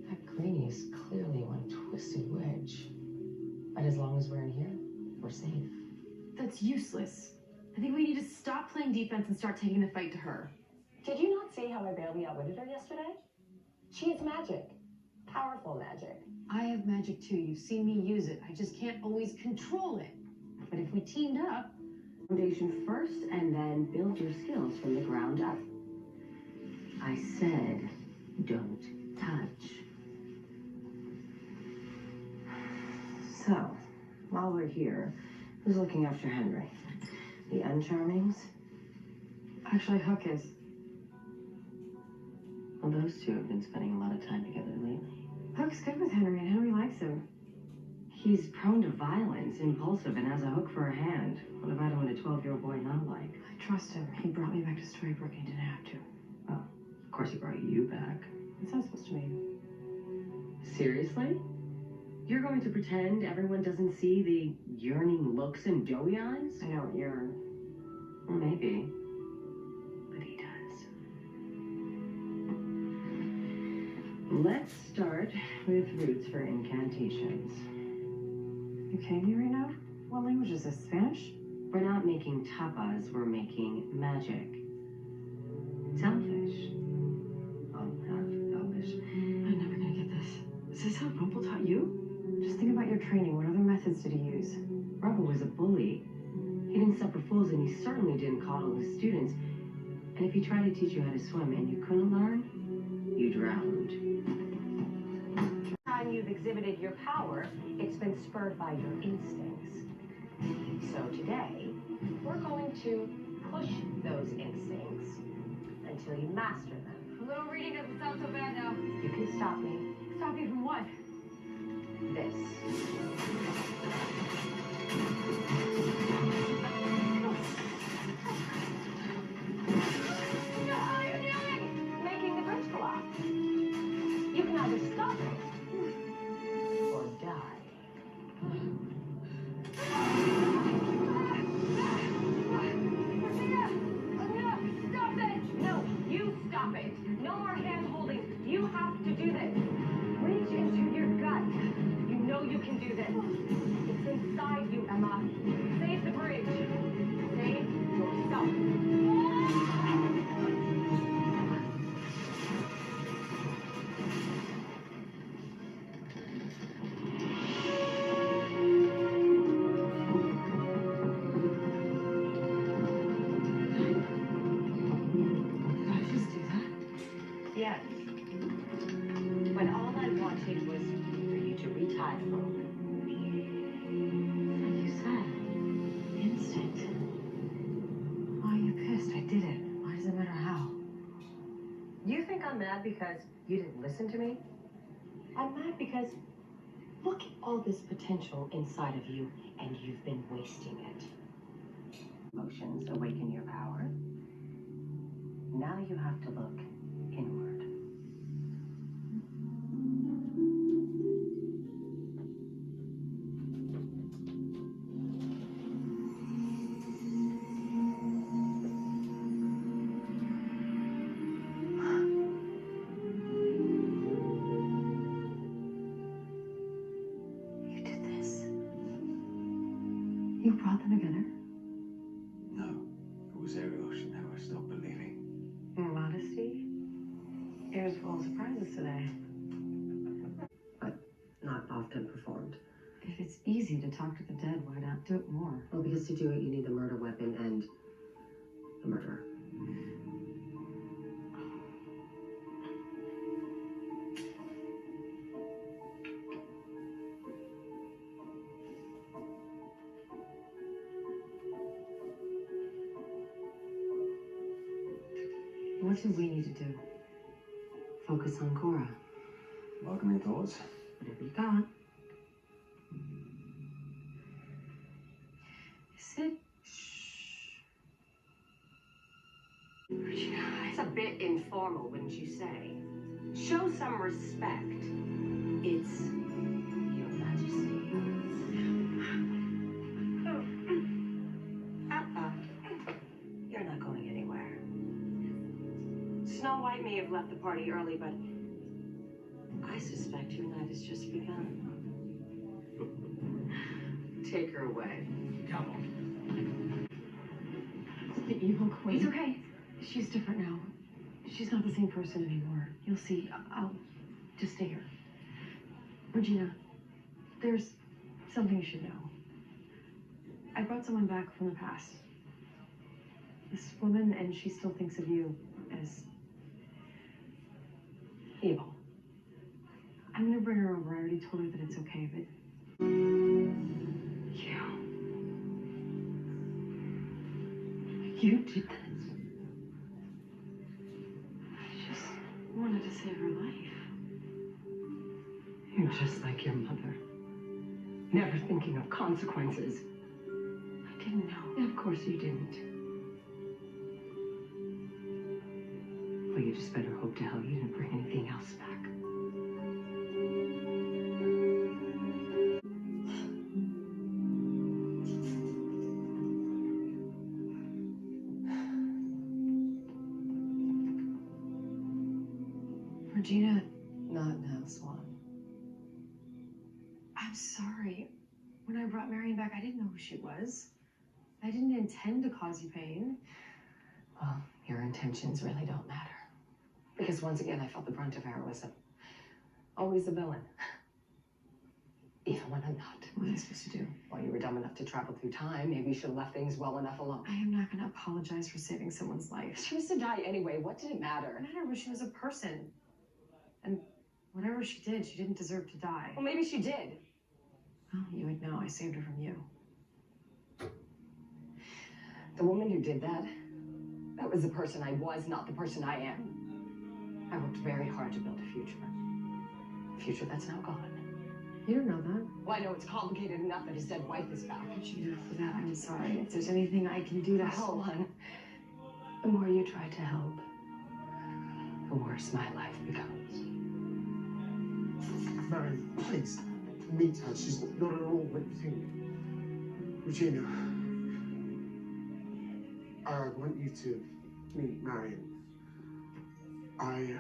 That Greenie is clearly one twisted witch. But as long as we're in here, we're safe. That's useless. I think we need to stop playing defense and start taking the fight to her. Did you not see how I barely outwitted her yesterday? She has magic. Powerful magic. I have magic too. You've seen me use it. I just can't always control it. But if we teamed up... Foundation first, and then build your skills from the ground up. I said, don't touch. So, while we're here, who's looking after Henry? The Uncharmings? Actually, Hook is. Well, those two have been spending a lot of time together lately. Hook's good with Henry, and Henry likes him. He's prone to violence, impulsive, and has a hook for a hand. What about him would a 12-year-old boy not like? I trust him. He brought me back to Storybrooke and he didn't have to. Well, of course he brought you back. What's that supposed to mean? Seriously? You're going to pretend everyone doesn't see the yearning looks in doughy eyes? I don't yearn. Well, maybe. But he does. Let's start with roots for incantations. You kidding me right now? What language is this? Spanish? We're not making tapas, we're making magic. Selfish. Oh, half elvish. I'm never gonna get this. Is this how Rumple taught you? Just think about your training. What other methods did he use? Rubble was a bully. He didn't suffer fools, and he certainly didn't coddle his students. And if he tried to teach you how to swim and you couldn't learn, you drowned. Time you've exhibited your power, it's been spurred by your instincts. So today, we're going to push those instincts until you master them. A little reading doesn't sound so bad now. You can stop me. Stop you from what? This. Making the bridge collapse. You can either stop it or die. Stop it! No, you stop it. No more hand holding. You have to do this. Reach into your gut. You know you can do this. It's inside you, Emma. Save the bridge. Save yourself. Did I just do that? Yes. When all I wanted was for you to retire from me. Like you said, instinct. Why are you pissed? I did it. Why does it matter how? You think I'm mad because you didn't listen to me? I'm mad because look at all this potential inside of you, and you've been wasting it. Emotions awaken your power. Now you have to look inward. You did this. You brought them together. No, it was Ariel. Now I stopped believing. Modesty? Air's full of surprises today. But not often performed. If it's easy to talk to the dead, why not do it more? Well, because to do it, you need a murder weapon and a murderer. What do we need to do? Focus on Cora. Welcoming thoughts? Whatever you got. Sit. Regina, it's a bit informal, wouldn't you say? Show some respect. I may have left the party early, but I suspect your night has just begun. Take her away. Come on. The evil queen. It's okay. She's different now. She's not the same person anymore. You'll see. I'll just stay here. Regina, there's something you should know. I brought someone back from the past. This woman, and she still thinks of you as evil. I'm gonna bring her over. I already told her that it's okay, but you did this. I just wanted to save her life. You're just like your mother. Never thinking of consequences. I didn't know. Of course you didn't. Well, you just better hope to hell you didn't bring anything else back. Regina, Not now, Swan. I'm sorry. When I brought Marion back, I didn't know who she was. I didn't intend to cause you pain. Well, your intentions really don't matter. Because once again, I felt the brunt of heroism. Always a villain. Even when I'm not. What am I supposed to do? Well, you were dumb enough to travel through time. Maybe you should have left things well enough alone. I am not going to apologize for saving someone's life. She was to die anyway. What did it It matter? mattered, but she was a person. And whatever she did, she didn't deserve to die. Well, maybe she did. Well, you would know. I saved her from you. The woman who did that, that was the person I was, not the person I am. I worked very hard to build a future. A future that's now gone. You don't know that. Well, I know it's complicated enough that his dead wife is back. Regina, for that, I'm sorry. If there's anything I can do to help. Swan, the more you try to help, the worse my life becomes. Mary, please, meet her. She's not at all what you think. Regina, I want you to meet Marion. I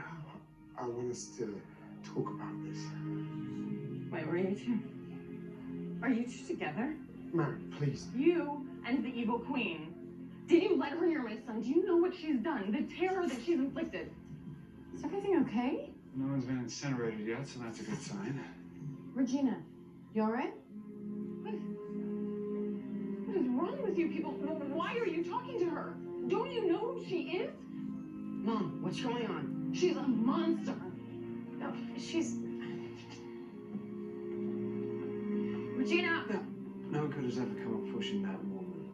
want us to talk about this. Wait, were you two? Are you two together? Mary, please. You and the evil queen. Did you let her near my son? Do you know what she's done? The terror that she's inflicted? Is everything okay? No one's been incinerated yet, so that's a good sign. Regina, you all right? What is wrong with you people? Why are you talking to her? Don't you know who she is? Mom, what's going on? She's a monster. No, she's... Regina! No good has ever come of pushing that woman.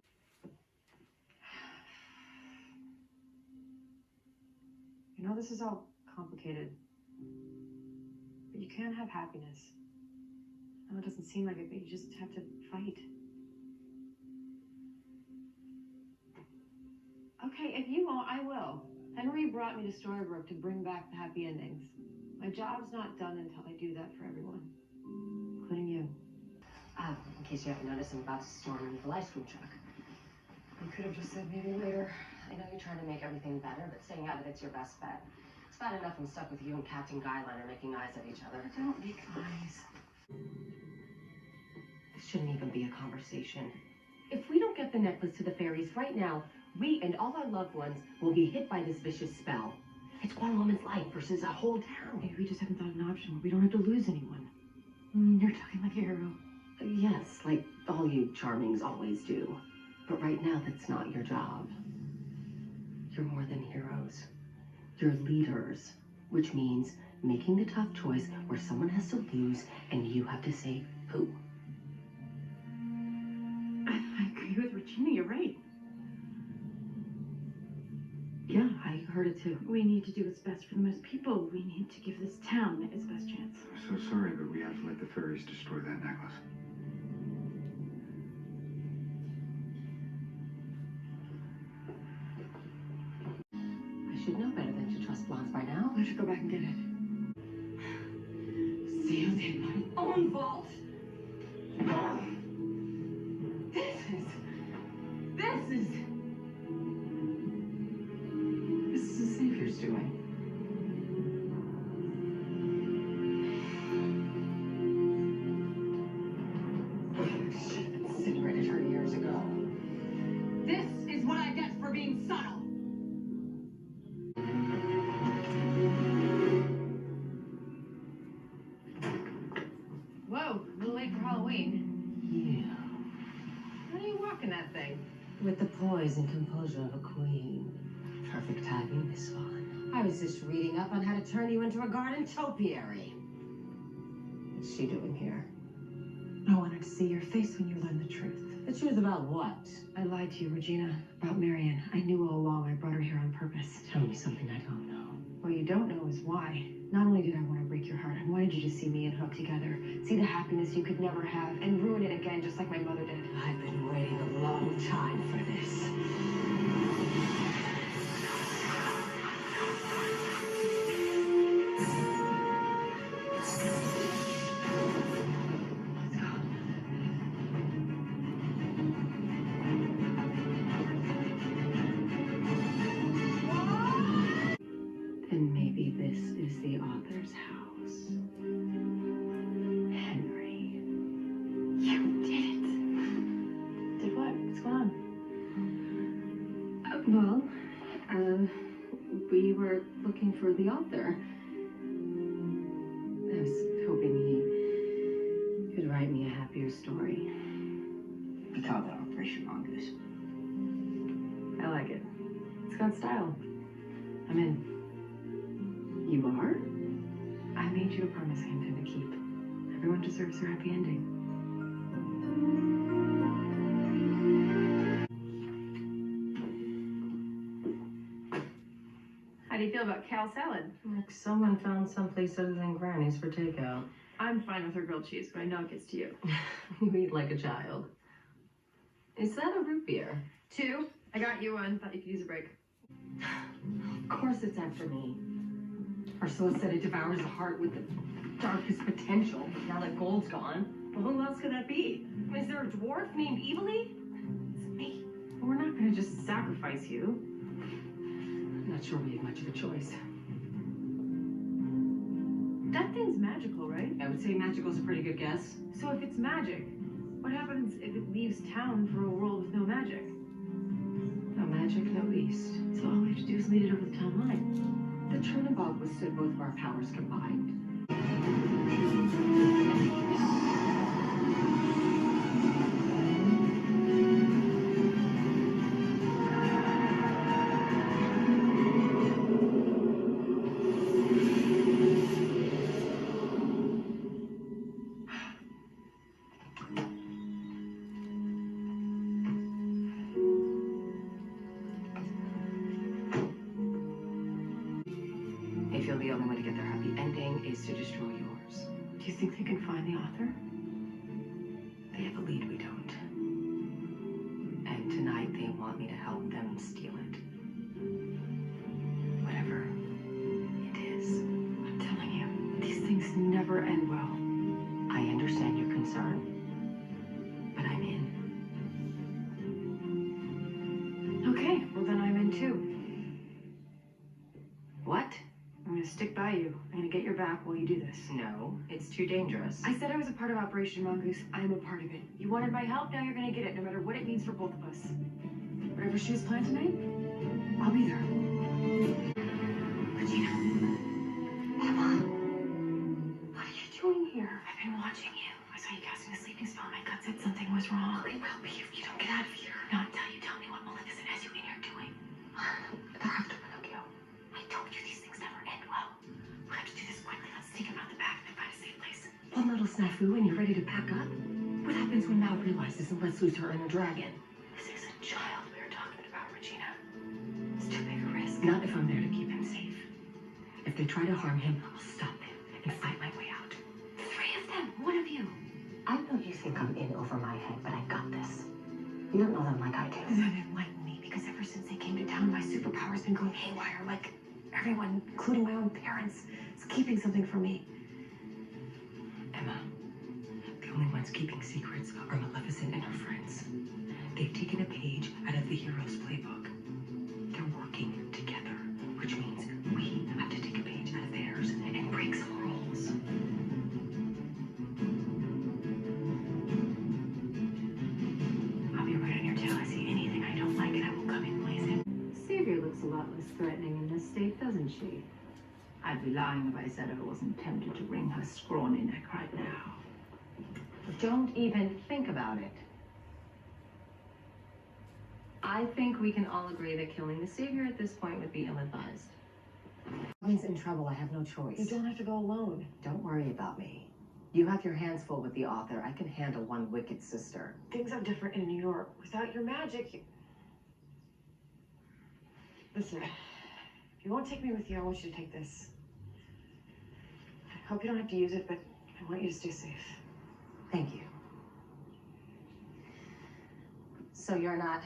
You know, this is all complicated. But you can have happiness. I know it doesn't seem like it, but you just have to fight. Okay, if you won't, I will. Henry brought me to Storybrooke to bring back the happy endings. My job's not done until I do that for everyone, including you. In case you haven't noticed, I'm about to storm into the ice cream truck. You could have just said maybe later. I know you're trying to make everything better, but staying out of it's your best bet. It's bad enough I'm stuck with you and Captain Guyliner making eyes at each other. Don't make eyes. This shouldn't even be a conversation. If we don't get the necklace to the fairies right now, we and all our loved ones will be hit by this vicious spell. It's one woman's life versus a whole town. Maybe we just haven't thought of an option where we don't have to lose anyone. You're talking like a hero. Yes, like all you charmings always do. But right now, that's not your job. You're more than heroes. You're leaders, which means making the tough choice where someone has to lose and you have to say who. I agree with Regina, you're right. Yeah, I heard it too. We need to do what's best for the most people. We need to give this town its best chance. I'm so sorry, but we have to let the fairies destroy that necklace. I should know better than to trust blondes by now. I should go back and get it. Sealed in my own vault. This is the Savior's doing. Whoa, a little late for Halloween. Yeah. How are you walking that thing? With the poise and composure of a queen. Perfect timing this one. I was just reading up on how to turn you into a garden topiary. What's she doing here? I wanted to see your face when you learned the truth. The truth about what? I lied to you, Regina, about Marion. I knew all along I brought her here on purpose. Tell me something I don't know. What you don't know is why. Not only did I want to break your heart, I wanted you to see me and Hook together, see the happiness you could never have, and ruin it again just like my mother did. I've been waiting a long time for this. Let's go. Then maybe this is the author's house. Henry. You did it. Did what? What's going on? We were looking for the author. I was hoping he could write me a happier story. We call that Operation Mongoose. I like it. It's got style. I'm in. You are? I made you a promise I intend to keep. Everyone deserves their happy ending. How do you feel about cow salad? Like someone found someplace other than Granny's for takeout. I'm fine with her grilled cheese, but I know it gets to you. You eat like a child. Is that a root beer? 2. I got you one. Thought you could use a break. Of course it's that for me. Ursula said it devours the heart with the darkest potential. Now that gold's gone, well, who else could that be? Is there a dwarf named Evilly? It's me. We're not gonna just sacrifice you. I'm not sure we have much of a choice. That thing's magical, right? I would say magical's a pretty good guess. So if it's magic, what happens if it leaves town for a world with no magic? No magic, no beast. So all we have to do is lead it over the town line. The Chernobog withstood both of our powers combined. They feel the only way to get their happy ending is to destroy yours. Do you think they can find the author? They have a lead we don't. And tonight they want me to help them steal it. Whatever it is. I'm telling you, these things never end well. I understand your concern. But I'm in. Okay, well then I'm in too. What? I'm gonna stick by you. I'm gonna get your back while you do this. No, it's too dangerous. I said I was a part of Operation Mongoose. I'm a part of it. You wanted my help, now you're gonna get it, no matter what it means for both of us. Whatever she has planned tonight, I'll be there. Regina. Emma. What are you doing here? I've been watching you. I saw you casting a sleeping spell. My gut said something was wrong. It will be if you don't get out of here. Not until you tell me what Maleficent has you in here doing. They're after Pinocchio. I told you these things never end well. We have to do this quickly. Let's sneak him out the back and find a safe place. One little snafu and you're ready to pack up? What happens when Mal realizes and lets loose her inner dragon? This is a child we were talking about, Regina. It's too big a risk. Not if I'm there to keep him safe. If they try to harm him, I'll stop them and fight my way out. 3 of them. One of you. I know you think I'm in over my head, but I got this. You don't know them like I do. Then enlighten me, because ever since they came to town, my superpower's been going haywire. Like everyone, including my own parents, is keeping something from me. Emma, the only ones keeping secrets are Maleficent and her friends. They've taken a page out of the hero's playbook. They're working together, which means we have to take a page out of theirs and break some rules. I'll be right on your tail. I see anything I don't like, and I will come in blazing. Savior looks a lot less threatening in this state, doesn't she? I'd be lying if I said I wasn't tempted to wring her scrawny neck right now. Don't even think about it. I think we can all agree that killing the Savior at this point would be ill-advised. Robin's in trouble. I have no choice. You don't have to go alone. Don't worry about me. You have your hands full with the author. I can handle one wicked sister. Things are different in New York. Without your magic, Listen, if you won't take me with you, I want you to take this. I hope you don't have to use it, but I want you to stay safe. Thank you. So you're not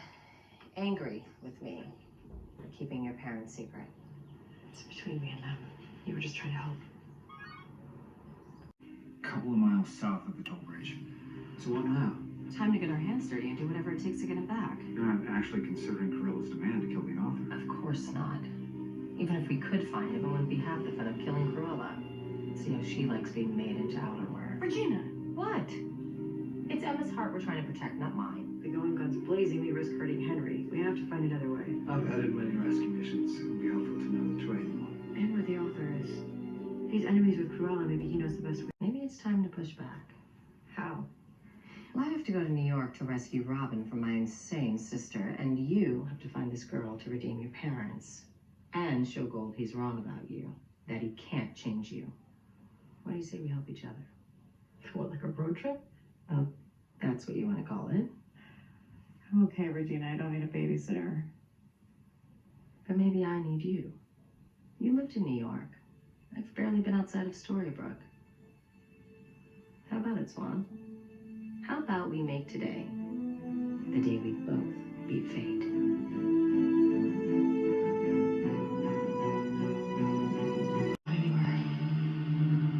angry with me for keeping your parents' secret? It's between me and them. You were just trying to help. A couple of miles south of the toll bridge. So what now? Time to get our hands dirty and do whatever it takes to get him back. You're not actually considering Corilla's demand to kill the author. Of course not. Even if we could find him, it wouldn't be half the fun of killing Corilla. See how she likes being made into outerwear. Regina! What? It's Emma's heart we're trying to protect, not mine. If we go in guns blazing, we risk hurting Henry. We have to find another way. I've added many rescue missions. It would be helpful to know the terrain more. And where the author is. If he's enemies with Cruella, maybe he knows the best way. Maybe it's time to push back. How? Well, I have to go to New York to rescue Robin from my insane sister, and you have to find this girl to redeem your parents. And show Gold he's wrong about you, that he can't change you. What do you say we help each other? What, like a road trip? Well, that's what you want to call it. I'm okay, Regina. I don't need a babysitter. But maybe I need you. You lived in New York. I've barely been outside of Storybrooke. How about it, Swan? How about we make today the day we both beat fate? Anywhere.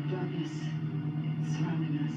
Darkness. It's surrounding us.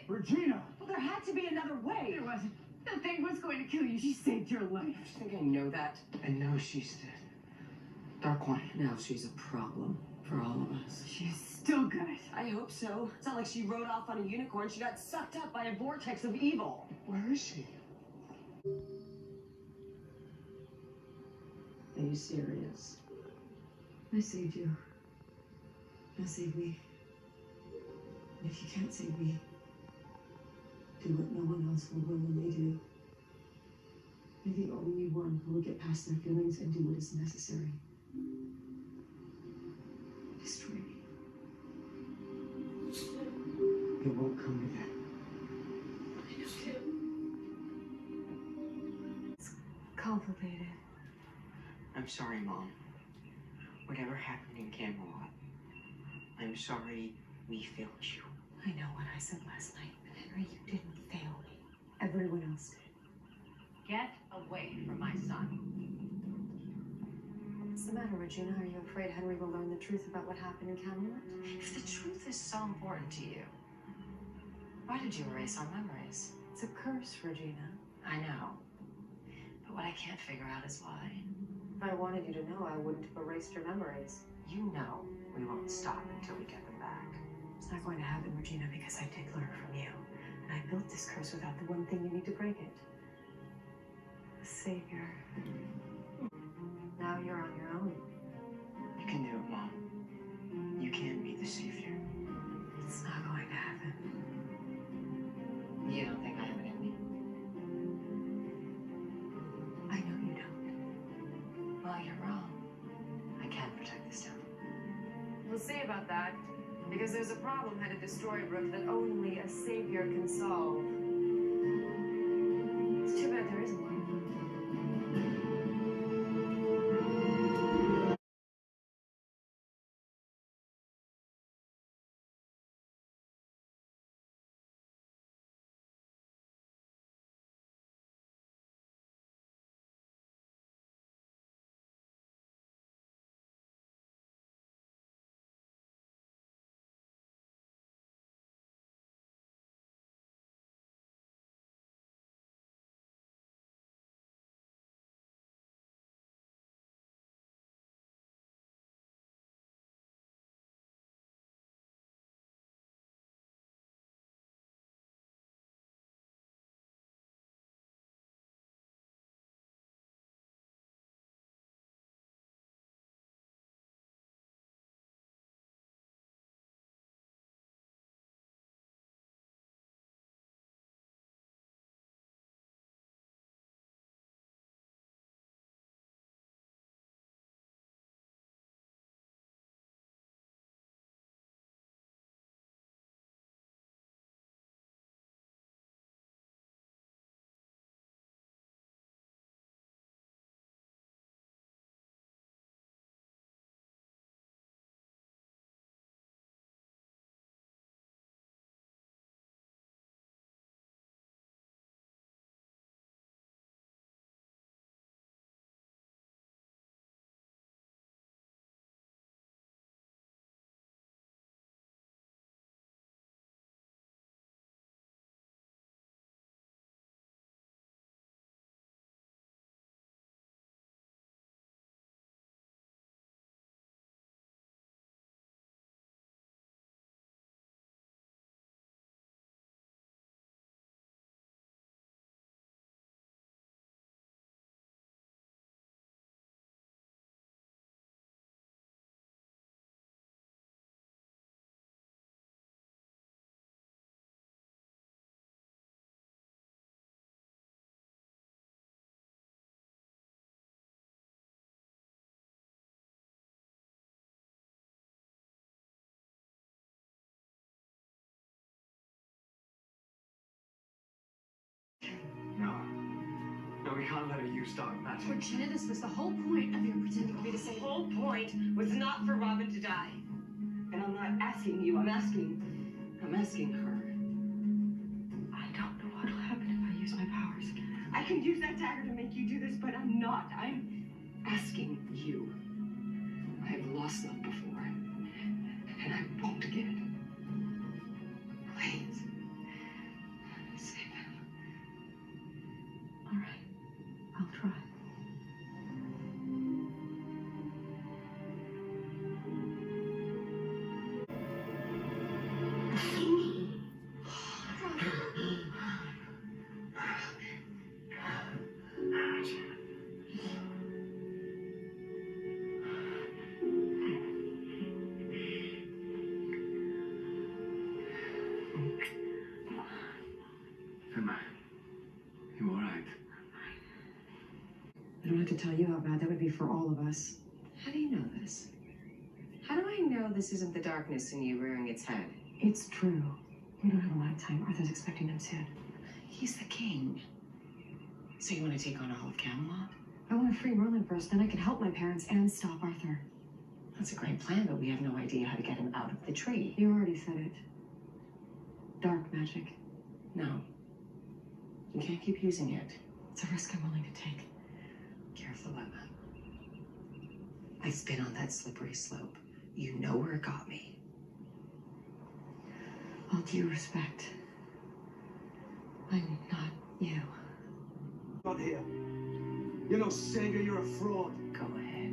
Regina! Well, there had to be another way. There wasn't. That thing was going to kill you. She saved your life. I think I know that. I know she's dead. Dark One. Now she's a problem for all of us. She's still good. I hope so. It's not like she rode off on a unicorn. She got sucked up by a vortex of evil. Where is she? Are you serious? I saved you. Now save me. And if you can't save me, do what no one else will willingly do. You're the only one who will get past their feelings and do what is necessary. Destroy me. It won't come to that. It's complicated. I'm sorry, Mom. Whatever happened in Camelot, I'm sorry we failed you. I know what I said last night, but Henry, you didn't fail me. Everyone else did. Get away from my son. What's the matter, Regina? Are you afraid Henry will learn the truth about what happened in Camelot? If the truth is so important to you, why did you erase our memories? It's a curse, Regina. I know. But what I can't figure out is why. If I wanted you to know, I wouldn't have erased your memories. You know we won't stop until we get them back. It's not going to happen, Regina, because I did learn from you. And I built this curse without the one thing you need to break it. The Savior. Now you're on your own. You can do it, Mom. You can be the savior. It's not going to happen. You don't think I have it in me? I know you don't. Well, you're wrong. I can protect this town. We'll see about that. Because there's a problem headed to Storybrooke that only a savior can solve. It's too bad there isn't one. No. No, we can't let her use dark magic. Regina, this was the whole point of your pretending to be the The same. whole point was not for Robin to die. And I'm not asking you, I'm asking her. I don't know what'll happen if I use my powers. I can use that dagger to make you do this, but I'm not. I'm asking you. I have lost love before, and I won't again. Please. Save him. All right. I'll try. Emma, you all right? I don't have to tell you how bad that would be for all of us. How do you know this? How do I know this isn't the darkness in you rearing its head? It's true. We don't have a lot of time. Arthur's expecting them soon. He's the king. So you want to take on all of Camelot? I want to free Merlin first, then I can help my parents and stop Arthur. That's a great plan, but we have no idea how to get him out of the tree. You already said it. Dark magic. No. You can't keep using it. It's a risk I'm willing to take. Careful, Emma. I've been on that slippery slope. You know where it got me. All due respect. I'm not you. Not here. You're no savior, you're a fraud. Go ahead.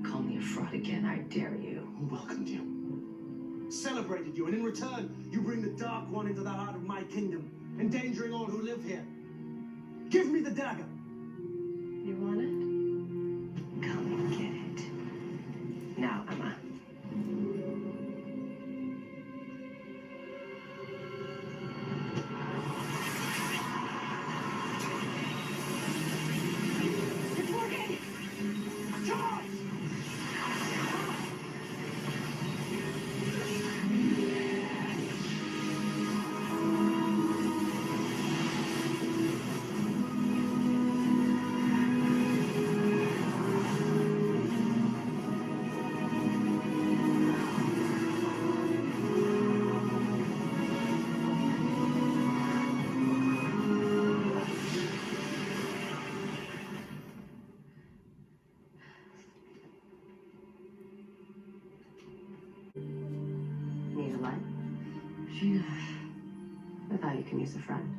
Call me a fraud again, I dare you. Who welcomed you? Celebrated you, and in return, you bring the Dark One into the heart of my kingdom, endangering all who live here. Give me the dagger! You want it? Come and get it. Now, Emma. It's working! Charge! Need a light? Regina, I thought you can use a friend.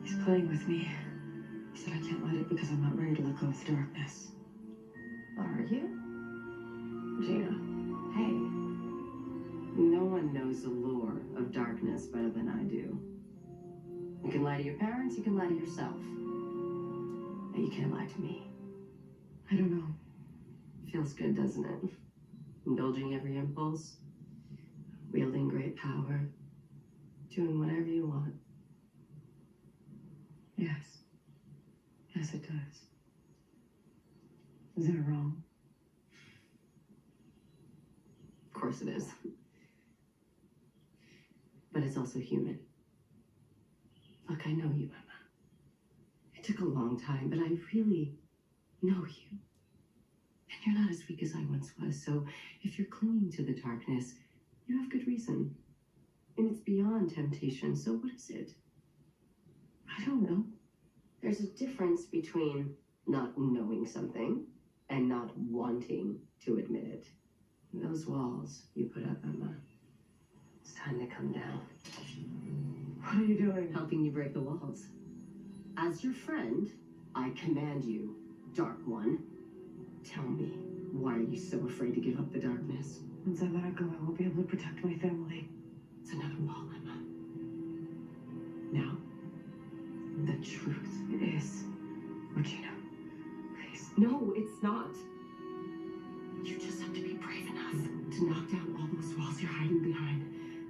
He's playing with me. He said I can't let it because I'm not ready to let go of the darkness. Are you? Regina, hey. No one knows the lore of darkness better than I do. You can lie to your parents, you can lie to yourself. But you can't lie to me. I don't know. Feels good, doesn't it? Indulging every impulse, wielding great power, doing whatever you want. Yes. Yes, it does. Is it wrong? Of course it is. But it's also human. Look, I know you, Emma. It took a long time, but I really know you. And you're not as weak as I once was, so if you're clinging to the darkness, you have good reason. And it's beyond temptation, so what is it? I don't know. There's a difference between not knowing something and not wanting to admit it. Those walls you put up, Emma, it's time to come down. What are you doing? Helping you break the walls. As your friend, I command you, Dark One. Tell me, why are you so afraid to give up the darkness? Once I let it go, I won't be able to protect my family. It's another wall, Emma. Now, the truth. It is. Regina, please. No, it's not. You just have to be brave enough to knock down all those walls you're hiding behind.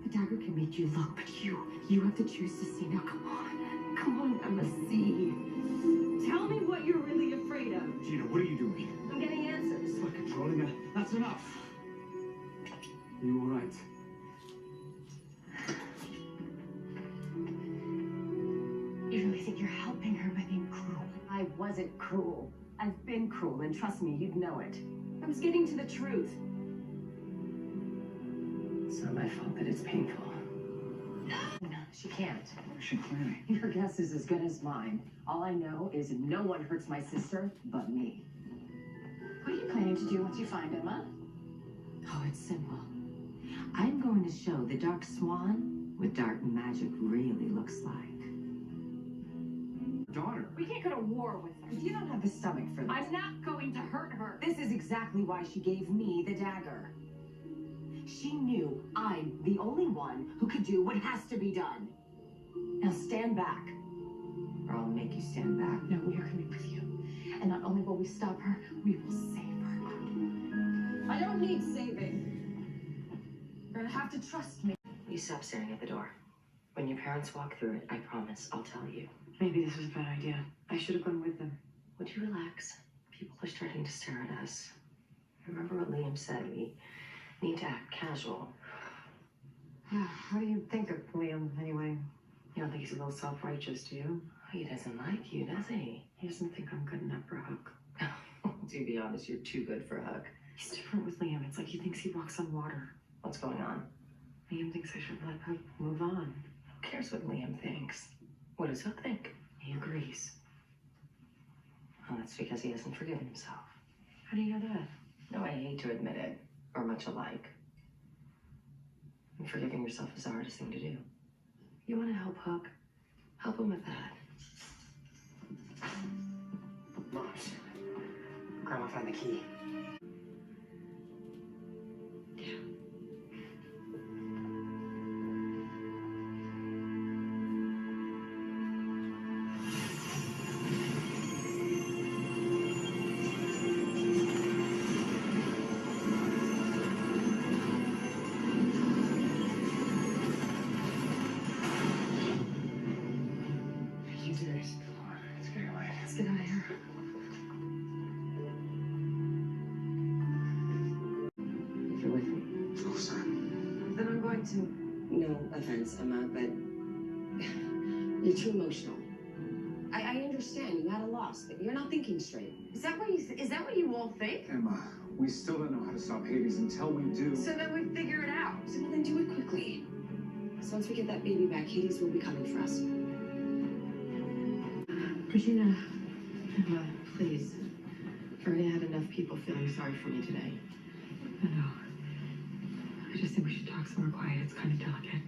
The dagger can make you look, but you have to choose to see. Now, come on, Emma, see. Tell me what you're really afraid of. Gina, what are you doing? I'm getting answers. We're controlling her. That's enough. Are you all right? You really think you're helping her by being cruel? I wasn't cruel. I've been cruel, and trust me, you'd know it. I was getting to the truth. It's not my fault that it's painful. No, she can't. What is she planning? Your guess is as good as mine. All I know is no one hurts my sister but me. What are you planning to do once you find Emma? Oh, it's simple. I'm going to show the Dark Swan what dark magic really looks like. Daughter. We can't go to war with her. You don't have the stomach for this. I'm not going to hurt her. This is exactly why she gave me the dagger. She knew I'm the only one who could do what has to be done. Now stand back, or I'll make you stand back. No, we are coming with you. And not only will we stop her, we will save her. I don't need saving. You're gonna have to trust me. You stop staring at the door. When your parents walk through it, I promise I'll tell you. Maybe this was a bad idea. I should have gone with them. Would you relax? People are starting to stare at us. Remember what Liam said, we need to act casual. What do you think of Liam, anyway? You don't think he's a little self-righteous, do you? He doesn't like you, does he? He doesn't think I'm good enough for Hook. To be honest, you're too good for Hook. He's different with Liam. It's like he thinks he walks on water. What's going on? Liam thinks I should let Hook move on. Who cares what Liam thinks? What does Hook think? He agrees. Well, that's because he hasn't forgiven himself. How do you know that? No, I hate to admit it. Or much alike. And forgiving yourself is the hardest thing to do. You want to help Hook? Help him with that. Moms, Grandma found the key. You do this. It's getting late. Let's get out of here. If you're with me. Oh, sorry. Then I'm going to. No offense, Emma, but you're too emotional. I understand you had a loss, but you're not thinking straight. Is that what you all think? Emma, we still don't know how to stop Hades until we do. So then we figure it out. So well, then do it quickly. So once we get that baby back, Hades will be coming for us. Regina, Emma, please. I've already had enough people feeling sorry for me today. I know. I just think we should talk somewhere quiet. It's kind of delicate.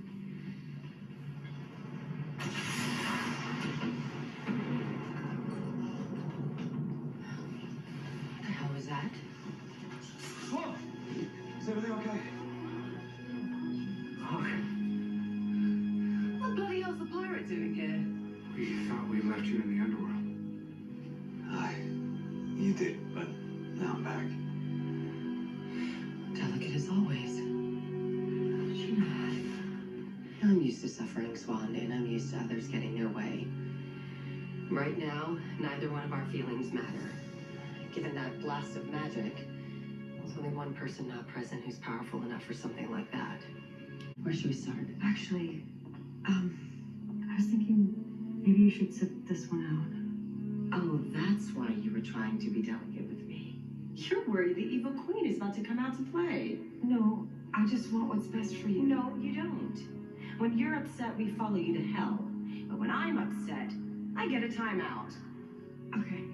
What the hell was that? Swan! Is everything okay? What bloody hell's the pirate doing here? We thought we left you in the underworld. You did, but now I'm back. Delicate as always. Regina. I'm used to suffering, Swan, and I'm used to others getting their way. Right now, neither one of our feelings matter. Given that blast of magic, there's only one person not present who's powerful enough for something like that. Where should we start? Actually, I was thinking maybe you should sit this one out. Oh, that's why you were trying to be delicate with me. You're worried the evil queen is about to come out to play. No, I just want what's best for you. No, you don't. When you're upset, we follow you to hell. But when I'm upset, I get a timeout. Okay.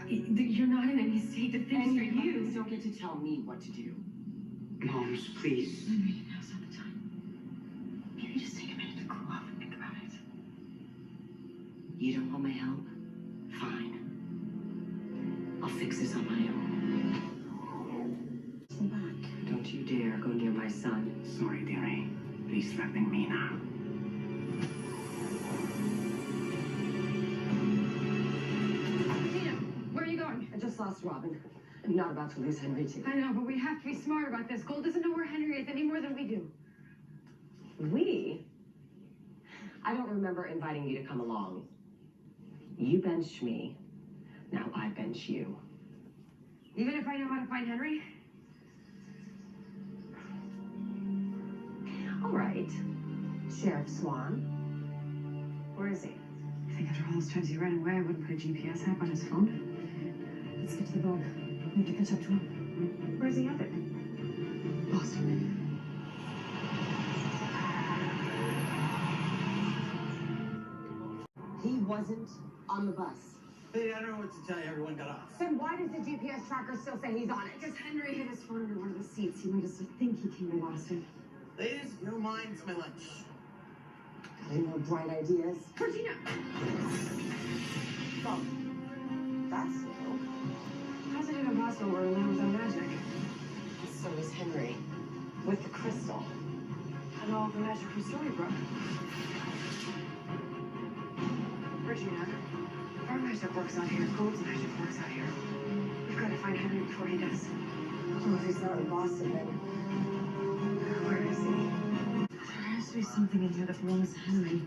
You're not in any state to think And straight. you don't get to tell me what to do. Moms, please. Maybe now's not the time. Maybe just take a minute to cool off and think about it. You don't want my help? Fine. I'll fix this on my own. Come back. Don't you dare go near my son. Sorry, dearie. But he's threatening me now. Regina, where are you going? I just lost Robin. I'm not about to lose Henry too. I know, but we have to be smart about this. Gold doesn't know where Henry is any more than we do. We? I don't remember inviting you to come along. You benched me. Now I bench you. Even if I know how to find Henry? All right. Sheriff Swan. Where is he? I think after all those times he ran away, I wouldn't put a GPS app on his phone. Let's get to the boat. We need to catch up to him. Where's he headed? Boston. He wasn't on the bus. Hey, I don't know what to tell you. Everyone got off. Then why does the GPS tracker still say he's on it? Because Henry hid his phone under one of the seats. He made us think he came to Boston. Ladies, you don't mind, it's my lunch. Got any more bright ideas? Regina! Oh, that's new. How's it even possible we're alone without magic? So is Henry. With the crystal. And all the magic from Storybrooke. Regina, our magic works out here. Gold's magic works out here. We've got to find Henry before he does. Well, if he's not in Boston, then where is he? There has to be something in here that belongs to Henry.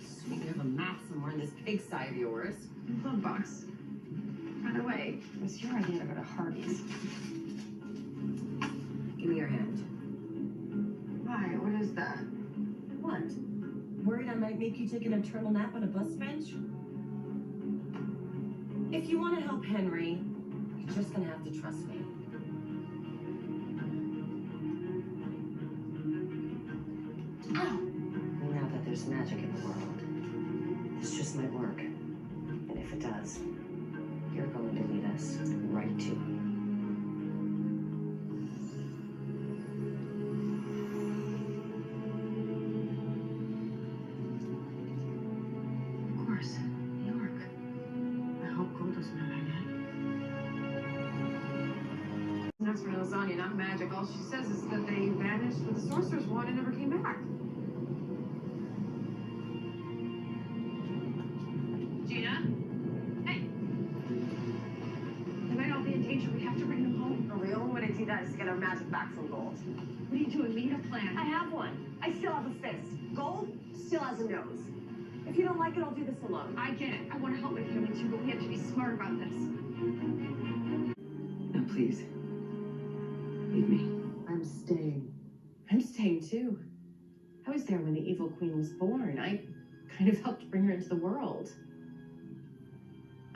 Assuming you have a map somewhere in this pigsty of yours. Glove box. By the way, it was your idea to go to Harvey's. Give me your hand. Why? What is that? What? Worried I might make you take an eternal nap on a bus bench? If you want to help Henry, you're just gonna have to trust me. Ow! Now that there's magic in the world, this just might work. And if it does, you're going to lead us right to it. Of course, New York. I hope Gold doesn't know by now. That's for lasagna, not magic. All she says is that they vanished with the sorcerer's wand and never came back. Gina? Hey! They might all be in danger. We have to bring them home. The only way to do that is to get our magic back from Gold. What are you doing? We need a plan. I have one. I still have a fist. Gold still has a nose. If you don't like it, I'll do this alone. I get it. I want to help my family too, but we have to be smart about this. No, please. Leave me. I'm staying. I'm staying too. I was there when the evil queen was born. I kind of helped bring her into the world.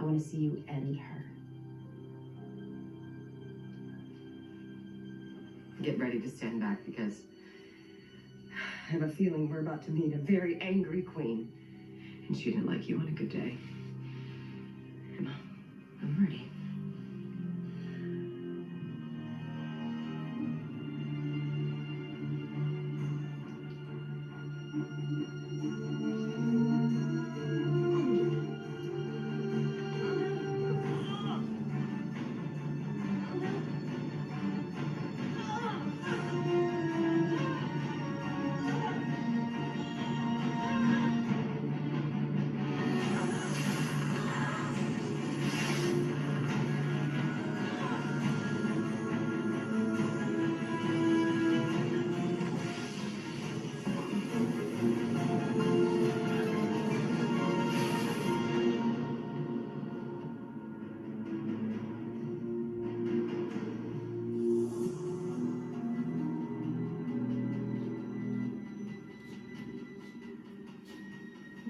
I want to see you end her. Get ready to stand back because I have a feeling we're about to meet a very angry queen. And she didn't like you on a good day. Emma, I'm ready.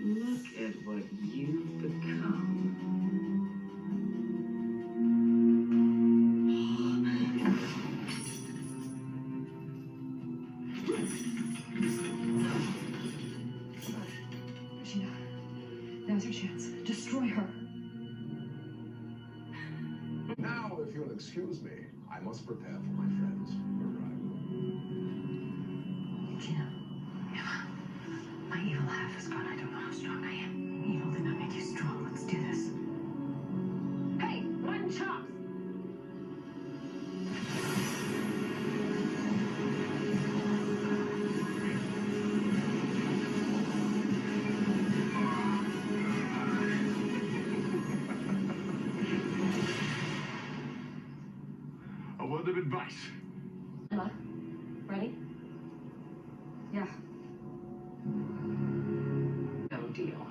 Look at what you've become. Regina, now's your chance. Destroy her. Now, if you'll excuse me, I must prepare for my friend's arrival. Regina. Emma. My evil half is gone. I don't know how strong I am. Evil did not make you strong. Let's do this. Hey, mutton chops! A word of advice. Emma, ready? Yeah. No deal.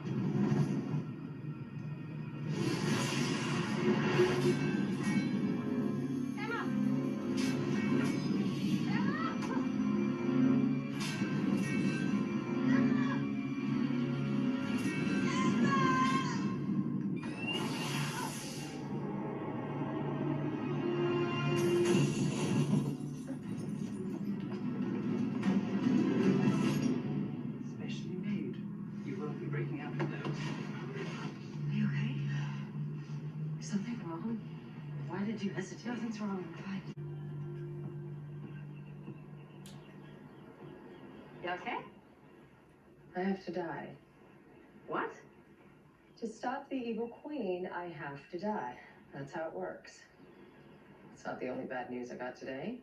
Emma! Specially made. You won't be breaking out of those. Are you okay? Is something wrong? Why did you hesitate? Nothing's wrong. I'm fine. You okay? I have to die. What? To stop the evil queen, I have to die. That's how it works. It's not the only bad news I got today.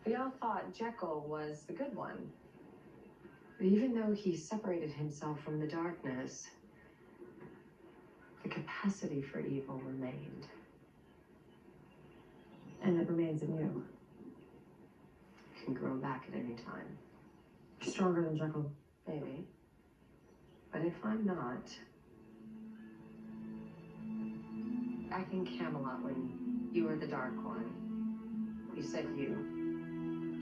We all thought Jekyll was the good one. But even though he separated himself from the darkness, the capacity for evil remained. And it remains in you. It can grow back at any time. Stronger than Jekyll, maybe. But if I'm not, back in Camelot when you were the Dark One, you said you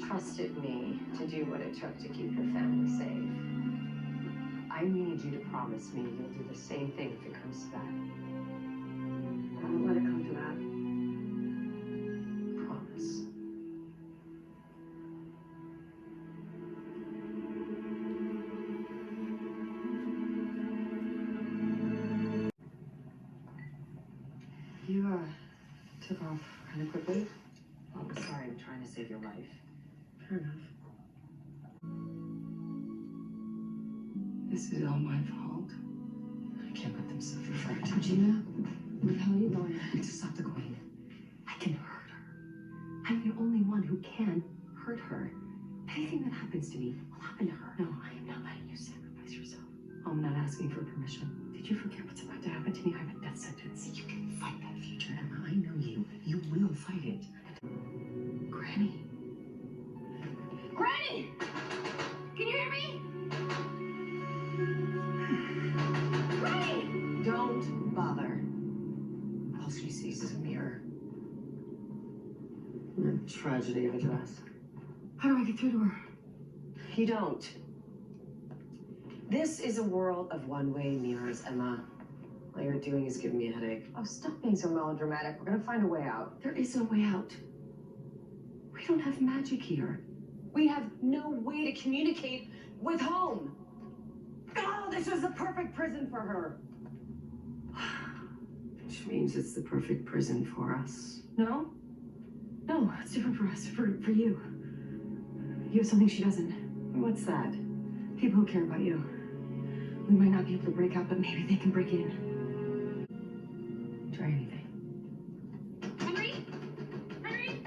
trusted me to do what it took to keep your family safe. I need you to promise me you'll do the same thing if it comes to that. I won't let it come to that. Promise. You, took off kind of quickly. I'm sorry, I'm trying to save your life. Fair enough. This is all my fault. I can't let them suffer for it. Regina, where the hell are you going? To stop the queen. I can hurt her. who can hurt her. Anything that happens to me will happen to her. No, I am not letting you sacrifice yourself. I'm not asking for permission. Did you forget what's about to happen to me? I have a death sentence. You can fight that future, Emma. I know you. You will fight it. Granny. Granny! Can you hear me? Granny! Don't bother. All she sees is a mirror. And a tragedy of a dress. How do I get through to her? You don't. This is a world of one-way mirrors, Emma. All you're doing is giving me a headache. Oh, stop being so melodramatic. We're gonna find a way out. There is no way out. We don't have magic here. We have no way to communicate with home. Oh, this is the perfect prison for her. Which means it's the perfect prison for us. No? No, it's different for us, for you. You have something she doesn't. What's that? People who care about you. We might not be able to break out, but maybe they can break in. Try anything. Henry? Henry?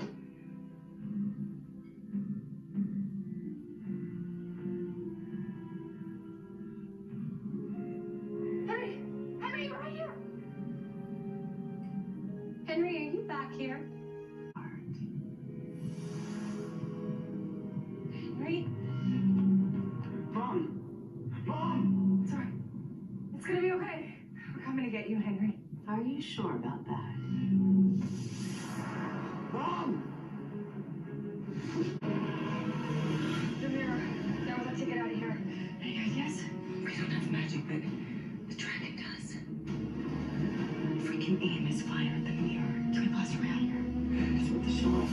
Henry! Henry, you're right here! Henry, are you back here? Henry? Mom! Mom! It's all right. It's gonna be okay. We're coming to get you, Henry. Are you sure about that? Mom! The mirror. That was our ticket out of here. Any ideas? We don't have magic, but the dragon does. If we can aim his fire at the mirror, Can we blast her way out of here? It's worth a shot.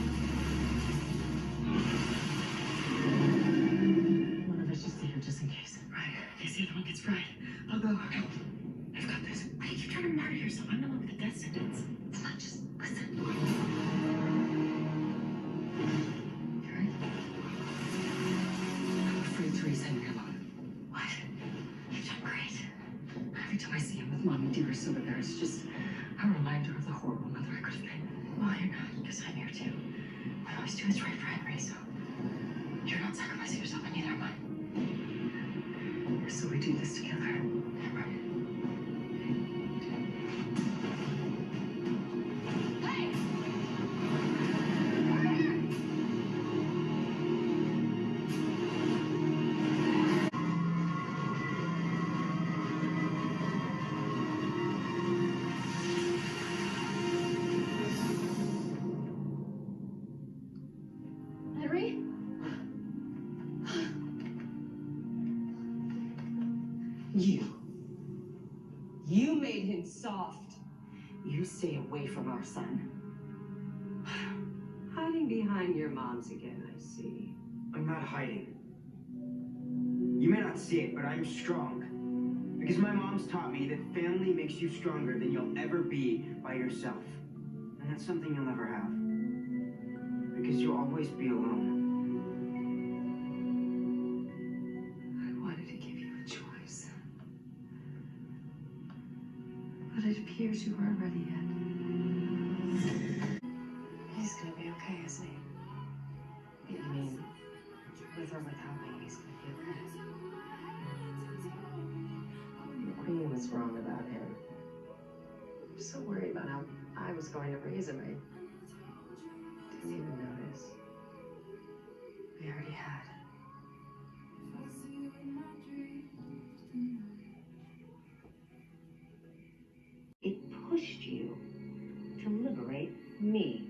One of us just stay here just in case. Right. In case the other one gets fried. I'll go. I've got this. Why do you keep trying to murder yourself? I'm the one with the death sentence. it's not just listen. You all right? I'm afraid to raise Henry alone. What? You've done great. Every time I see him with Mommy Dearest over there, it's just a reminder of the horrible mother I could have been. Well, you're not, because I'm here too. I always do what's right for Henry, so you're not sacrificing yourself, and neither am I. So we do this together. Hey! Henry? You made him soft. You stay away from our son. Hiding behind your moms again, I see. I'm not hiding. You may not see it, but I'm strong. Because my mom's taught me that family makes you stronger than you'll ever be by yourself. And that's something you'll never have. Because you'll always be alone. I wanted to give you a choice. But it appears you aren't ready yet. He's gonna be okay, isn't he? You mean, with or without me, he's gonna be okay. The Queen was wrong about him. I'm so worried about how I was going to raise him. I didn't even notice. We already had. It pushed you to liberate me,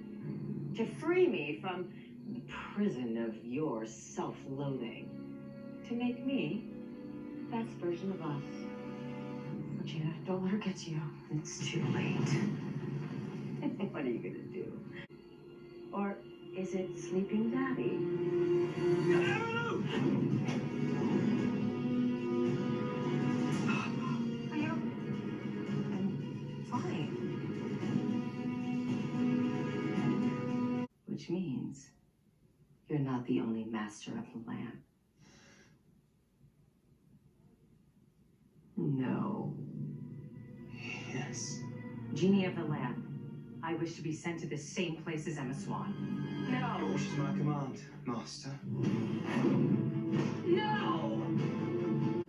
to free me from the prison of your self-loathing, to make me the best version of us. Regina, don't let her get to you. It's too late. What are you gonna do? Or is it Sleeping Daddy? Are you? I'm fine. Which means you're not the only master of the land. No. Yes. Genie of the land, I wish to be sent to the same place as Emma Swan. Your No! wish is my command, master. No!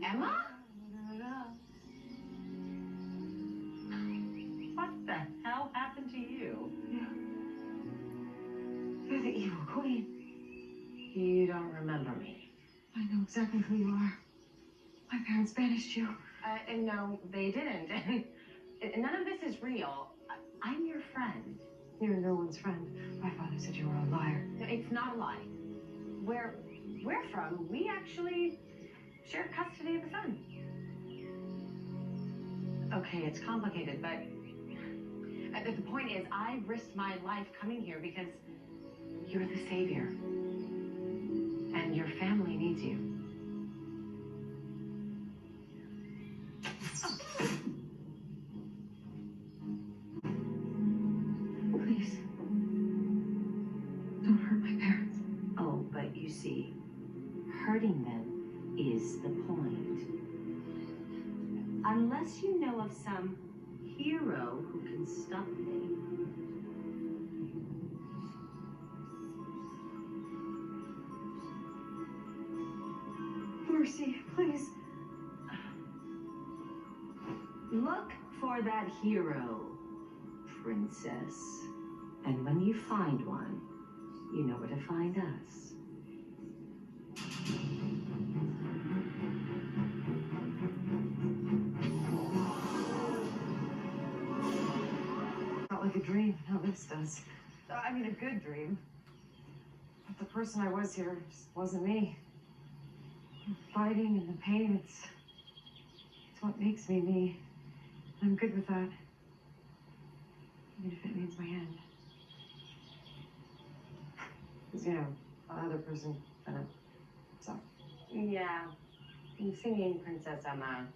Emma? What the hell happened to you? You're the evil queen. You don't remember me. I know exactly who you are. My parents banished you. And no, they didn't. And none of this is real. I'm your friend. You're no one's friend. My father said you were a liar. No, it's not a lie. Where we're from, we actually share custody of a son. Okay, it's complicated, but the point is, I risked my life coming here because you're the savior. And your family needs you. Please. Don't hurt my parents. Oh, but you see, hurting them is the point. Unless you know of some hero who can stop me. Mercy, please. Look for that hero, princess. And when you find one, you know where to find us. Not like a dream. No, this does. I mean, a good dream. But the person I was here just wasn't me. The fighting and the pain, it's what makes me me. I'm good with that. Even if it means my end. Because, you know, another person kind of sucked. Yeah, and singing Princess Emma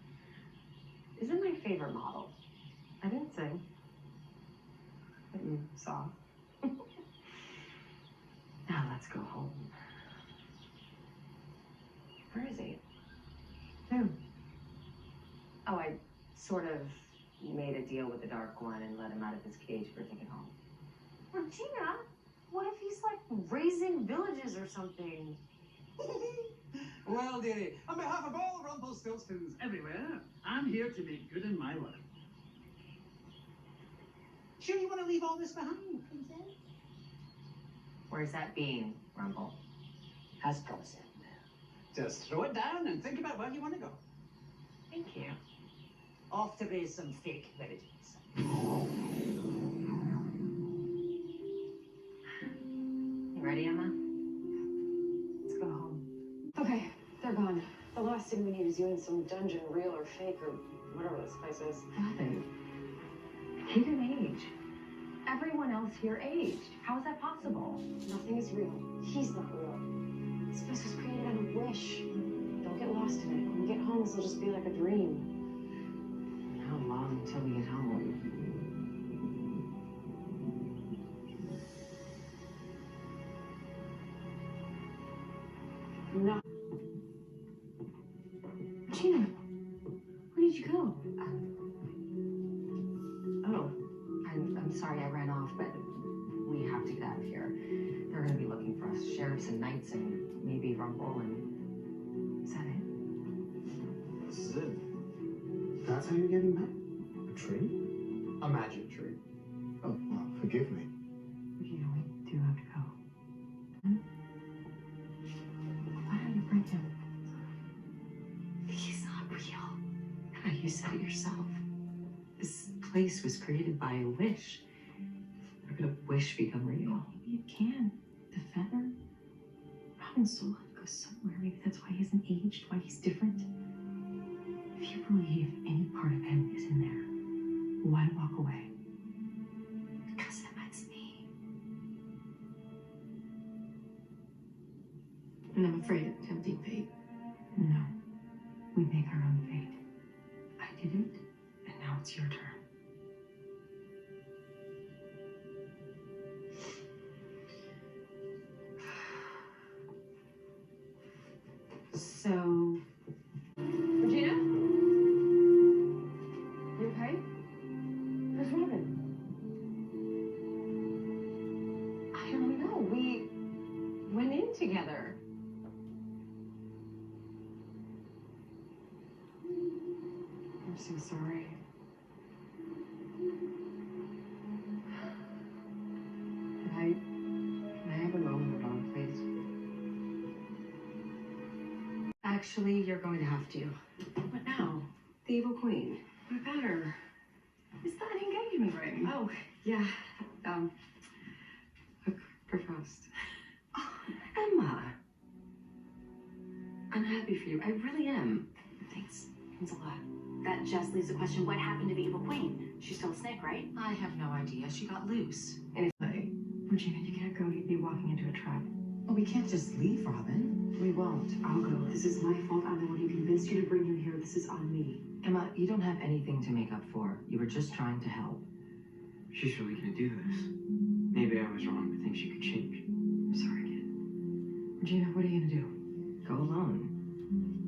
isn't my favorite model. I didn't sing. But you saw. Now let's go home. Where is he? Who? Oh, I sort of made a deal with the Dark One and let him out of his cage for a ticket home. Regina, what if he's like raising villages or something? Well, dearie, on behalf of all Rumpelstiltskins everywhere, I'm here to make good in my life. Sure you want to leave all this behind, princess? Where's that bean, Rumble? As promised. Just throw it down and think about where you want to go. Thank you. Off to raise some fake villages. You ready, Emma? Let's go home. Okay, they're gone. The last thing we need is you in some dungeon, real or fake or whatever this place is. Nothing. He didn't age. Everyone else here aged. How is that possible? Nothing is real. He's not real. This place was created on a wish. Don't get lost in it. When we get home, this will just be like a dream. How long until we get home? No. Regina, where did you go? Oh, I'm sorry I ran off, but we have to get out of here. They're gonna be looking for us, sheriffs and knights and maybe Rumble and... Is that it? This is it. That's how you're getting back? A tree? A magic tree. Oh, well, forgive me. Regina, we do have to go. Why don't you bring him? He's not real. Emma, you said it yourself. This place was created by a wish. How could a wish become real? Maybe it can. The feather? Robin's soul goes somewhere. Maybe that's why he hasn't aged, why he's different. If you believe any part of him is in there, why walk away? Because Emma's me. And I'm afraid of tempting fate. No. We make our own fate. I did it, and now it's your turn. So... Regina? You okay? Where's Robin? together. I'm so sorry. Can I have a moment alone, please? Actually, you're going to have to. What now? The Evil Queen. What about her? It's not an engagement ring. Oh, yeah. Proposed. Emma. I'm happy for you. I really am. Thanks. Means a lot. That just leaves the question, what happened to the Evil Queen? She's still a snake, right? I have no idea. She got loose. Regina, you can't go. You'd be walking into a trap. Well, we can't just leave, Robin. We won't. I'll go. This is my fault. I'm the one who convinced you to bring him here. This is on me. Emma, you don't have anything to make up for. You were just trying to help. She's really gonna do this. Maybe I was wrong to think she could change. I'm sorry, kid. Regina, what are you gonna do? Go alone.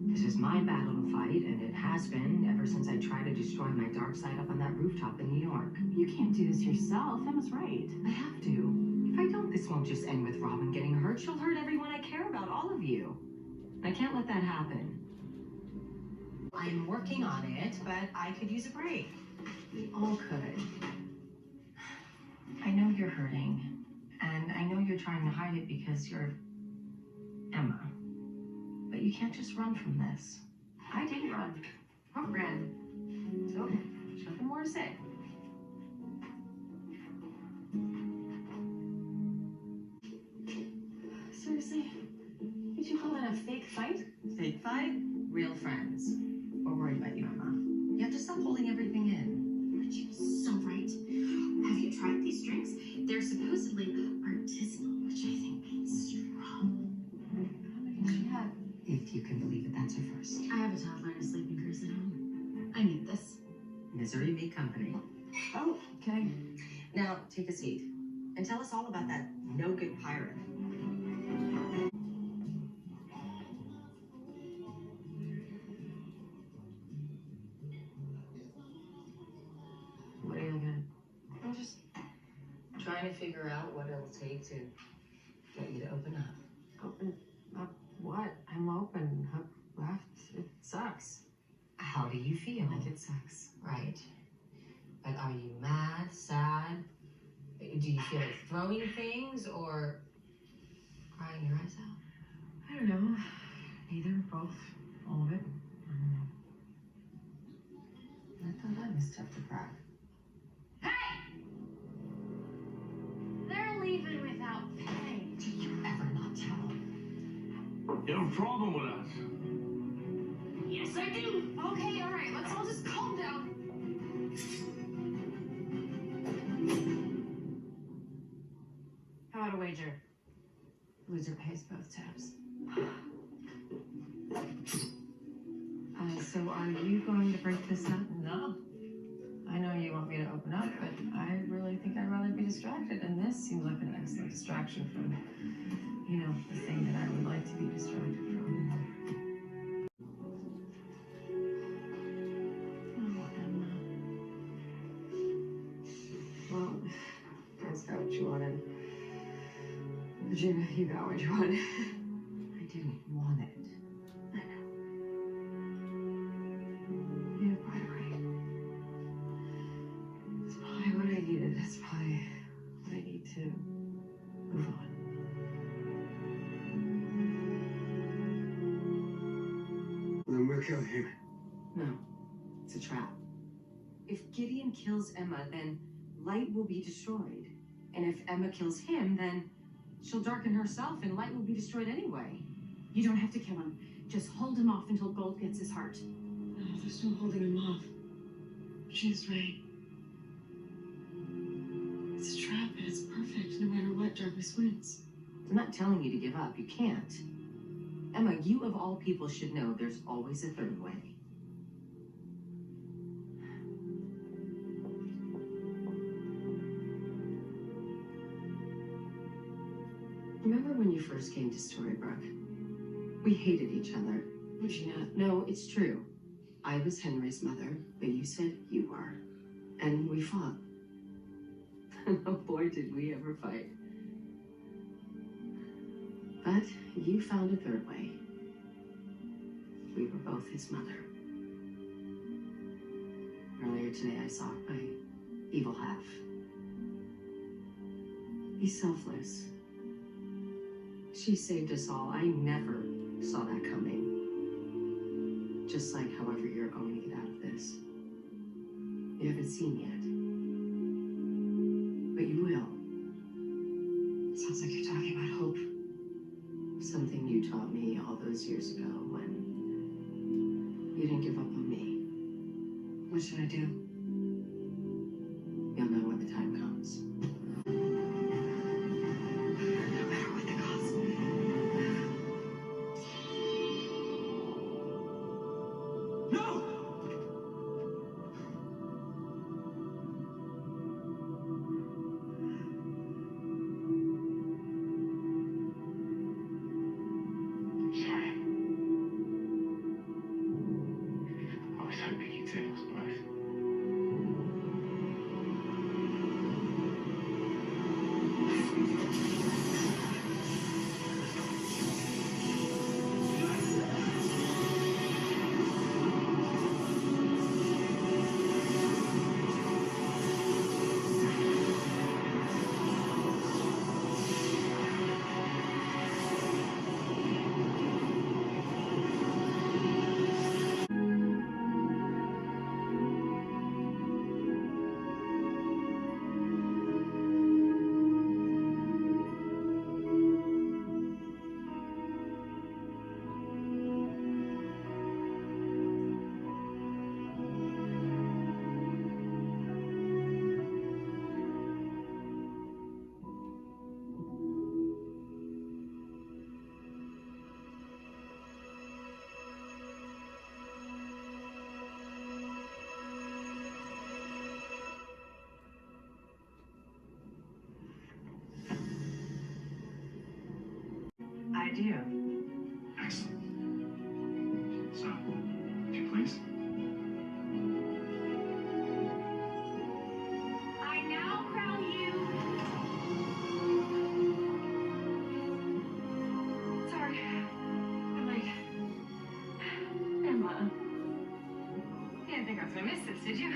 This is my battle to fight, and it has been ever since I tried to destroy my dark side up on that rooftop in New York. You can't do this yourself. Emma's right. I have to. If I don't, this won't just end with Robin getting hurt. She'll hurt everyone I care about, all of you. I can't let that happen. I'm working on it, but I could use a break. We all could. I know you're hurting, and I know you're trying to hide it because you're Emma. But you can't just run from this. I didn't run. Hope ran. So, there's nothing more to say. Seriously? Did you call that a fake fight? Fake fight? Real friends. We're worried about you, Emma. You have to stop holding everything in. Regina's so right. Have you tried these drinks? They're supposedly artisanal, which I think means strong. She had. If you can believe it, that's her first. I have a toddler and a sleeping person at home. I need this. Misery made company. Oh, okay. Now, take a seat. And tell us all about that no-good pirate. What are you looking at? I'm just trying to figure out what it'll take to get you to open up. Open up what? I'm open. Up left. It sucks. How do you feel? Like it sucks. Right. But are you mad, sad? Do you feel like throwing things or crying your eyes out? I don't know. Neither, both, all of it. I don't know. I thought I was tough to crack. Hey! They're leaving without pay. Do you ever not tell them? You have a problem with us? Yes, I do. Okay, all right, let's all just calm down. How about a wager? Loser pays both tabs. So are you going to break this up? No. I know you want me to open up, but I really think I'd rather be distracted, and this seems like an excellent distraction from, the thing that I would like to be distracted from. Well, guys got what you wanted. Regina, you got what you wanted. I didn't want it. I know. You're quite right. It's probably what I needed. It's probably what I need to move on. Then we'll kill him. No. It's a trap. If Gideon kills Emma, then Light will be destroyed. And if Emma kills him, then she'll darken herself and Light will be destroyed anyway. You don't have to kill him. Just hold him off until Gold gets his heart. No, there's no holding him off. She's right. It's a trap and it's perfect. No matter what, darkness wins. I'm not telling you to give up. You can't. Emma, you of all people should know there's always a third way. Remember when you first came to Storybrooke? We hated each other. Regina. No, it's true. I was Henry's mother, but you said you were. And we fought. Oh boy, did we ever fight. But you found a third way. We were both his mother. Earlier today, I saw my evil half. He's selfless. She saved us all. I never saw that coming. Just like however you're going to get out of this. You haven't seen yet. But you will. Sounds like you're talking about hope. Something you taught me all those years ago when you didn't give up on me. What should I do? You'll know when the time comes. No matter what the cost. No! Sorry. I was hoping you'd take us both. I do. Excellent. So, would you please? I now crown you. Sorry. I'm late. Emma. You didn't think I was gonna miss this, did you?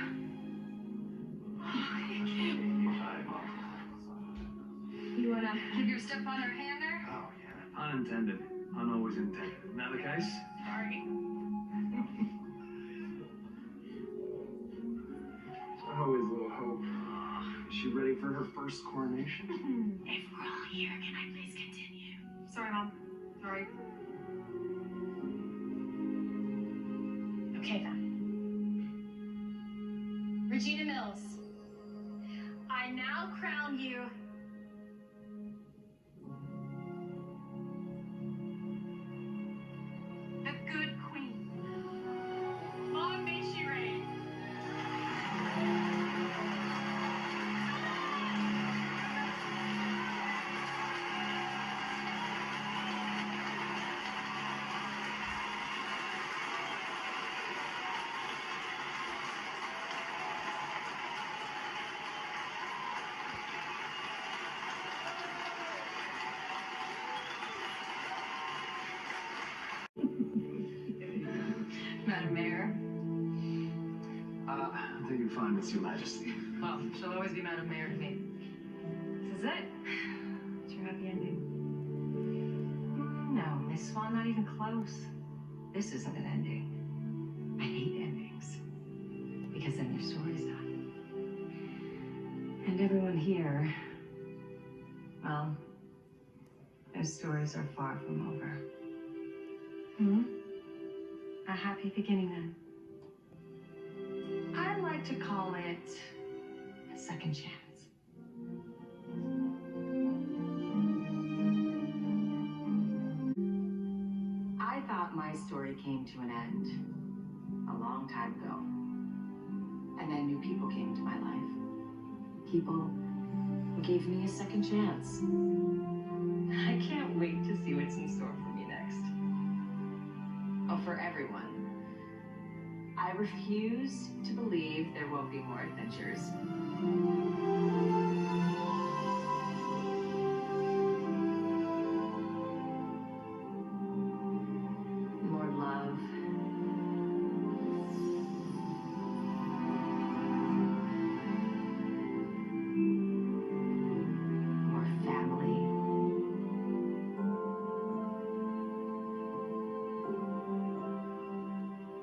You wanna give your stepfather a hand there? Oh, yeah. Unintended. Unalways intended. Isn't that the case? Sorry. So how is little Hope? Is she ready for her first coronation? If we're all here, can I please continue? Sorry, Mom. Sorry. Okay then. Regina Mills, I now crown you the good queen. Long may she reign. Madam Mayor. I think you're fine, Miss Your Majesty. Well, she'll always be Madam Mayor to me. This is it. It's your happy ending. No, Miss Swan, not even close. This isn't an ending. I hate endings. Because then your story's done. And everyone here, well, their stories are far from over. A happy beginning then. I like to call it a second chance. I thought my story came to an end a long time ago. And then new people came into my life. People who gave me a second chance. I can't wait to see what's in store for me next. Oh, for everyone. I refuse to believe there won't be more adventures.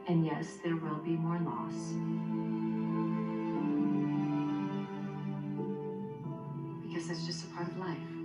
And yes, there will be more loss. Because that's just a part of life.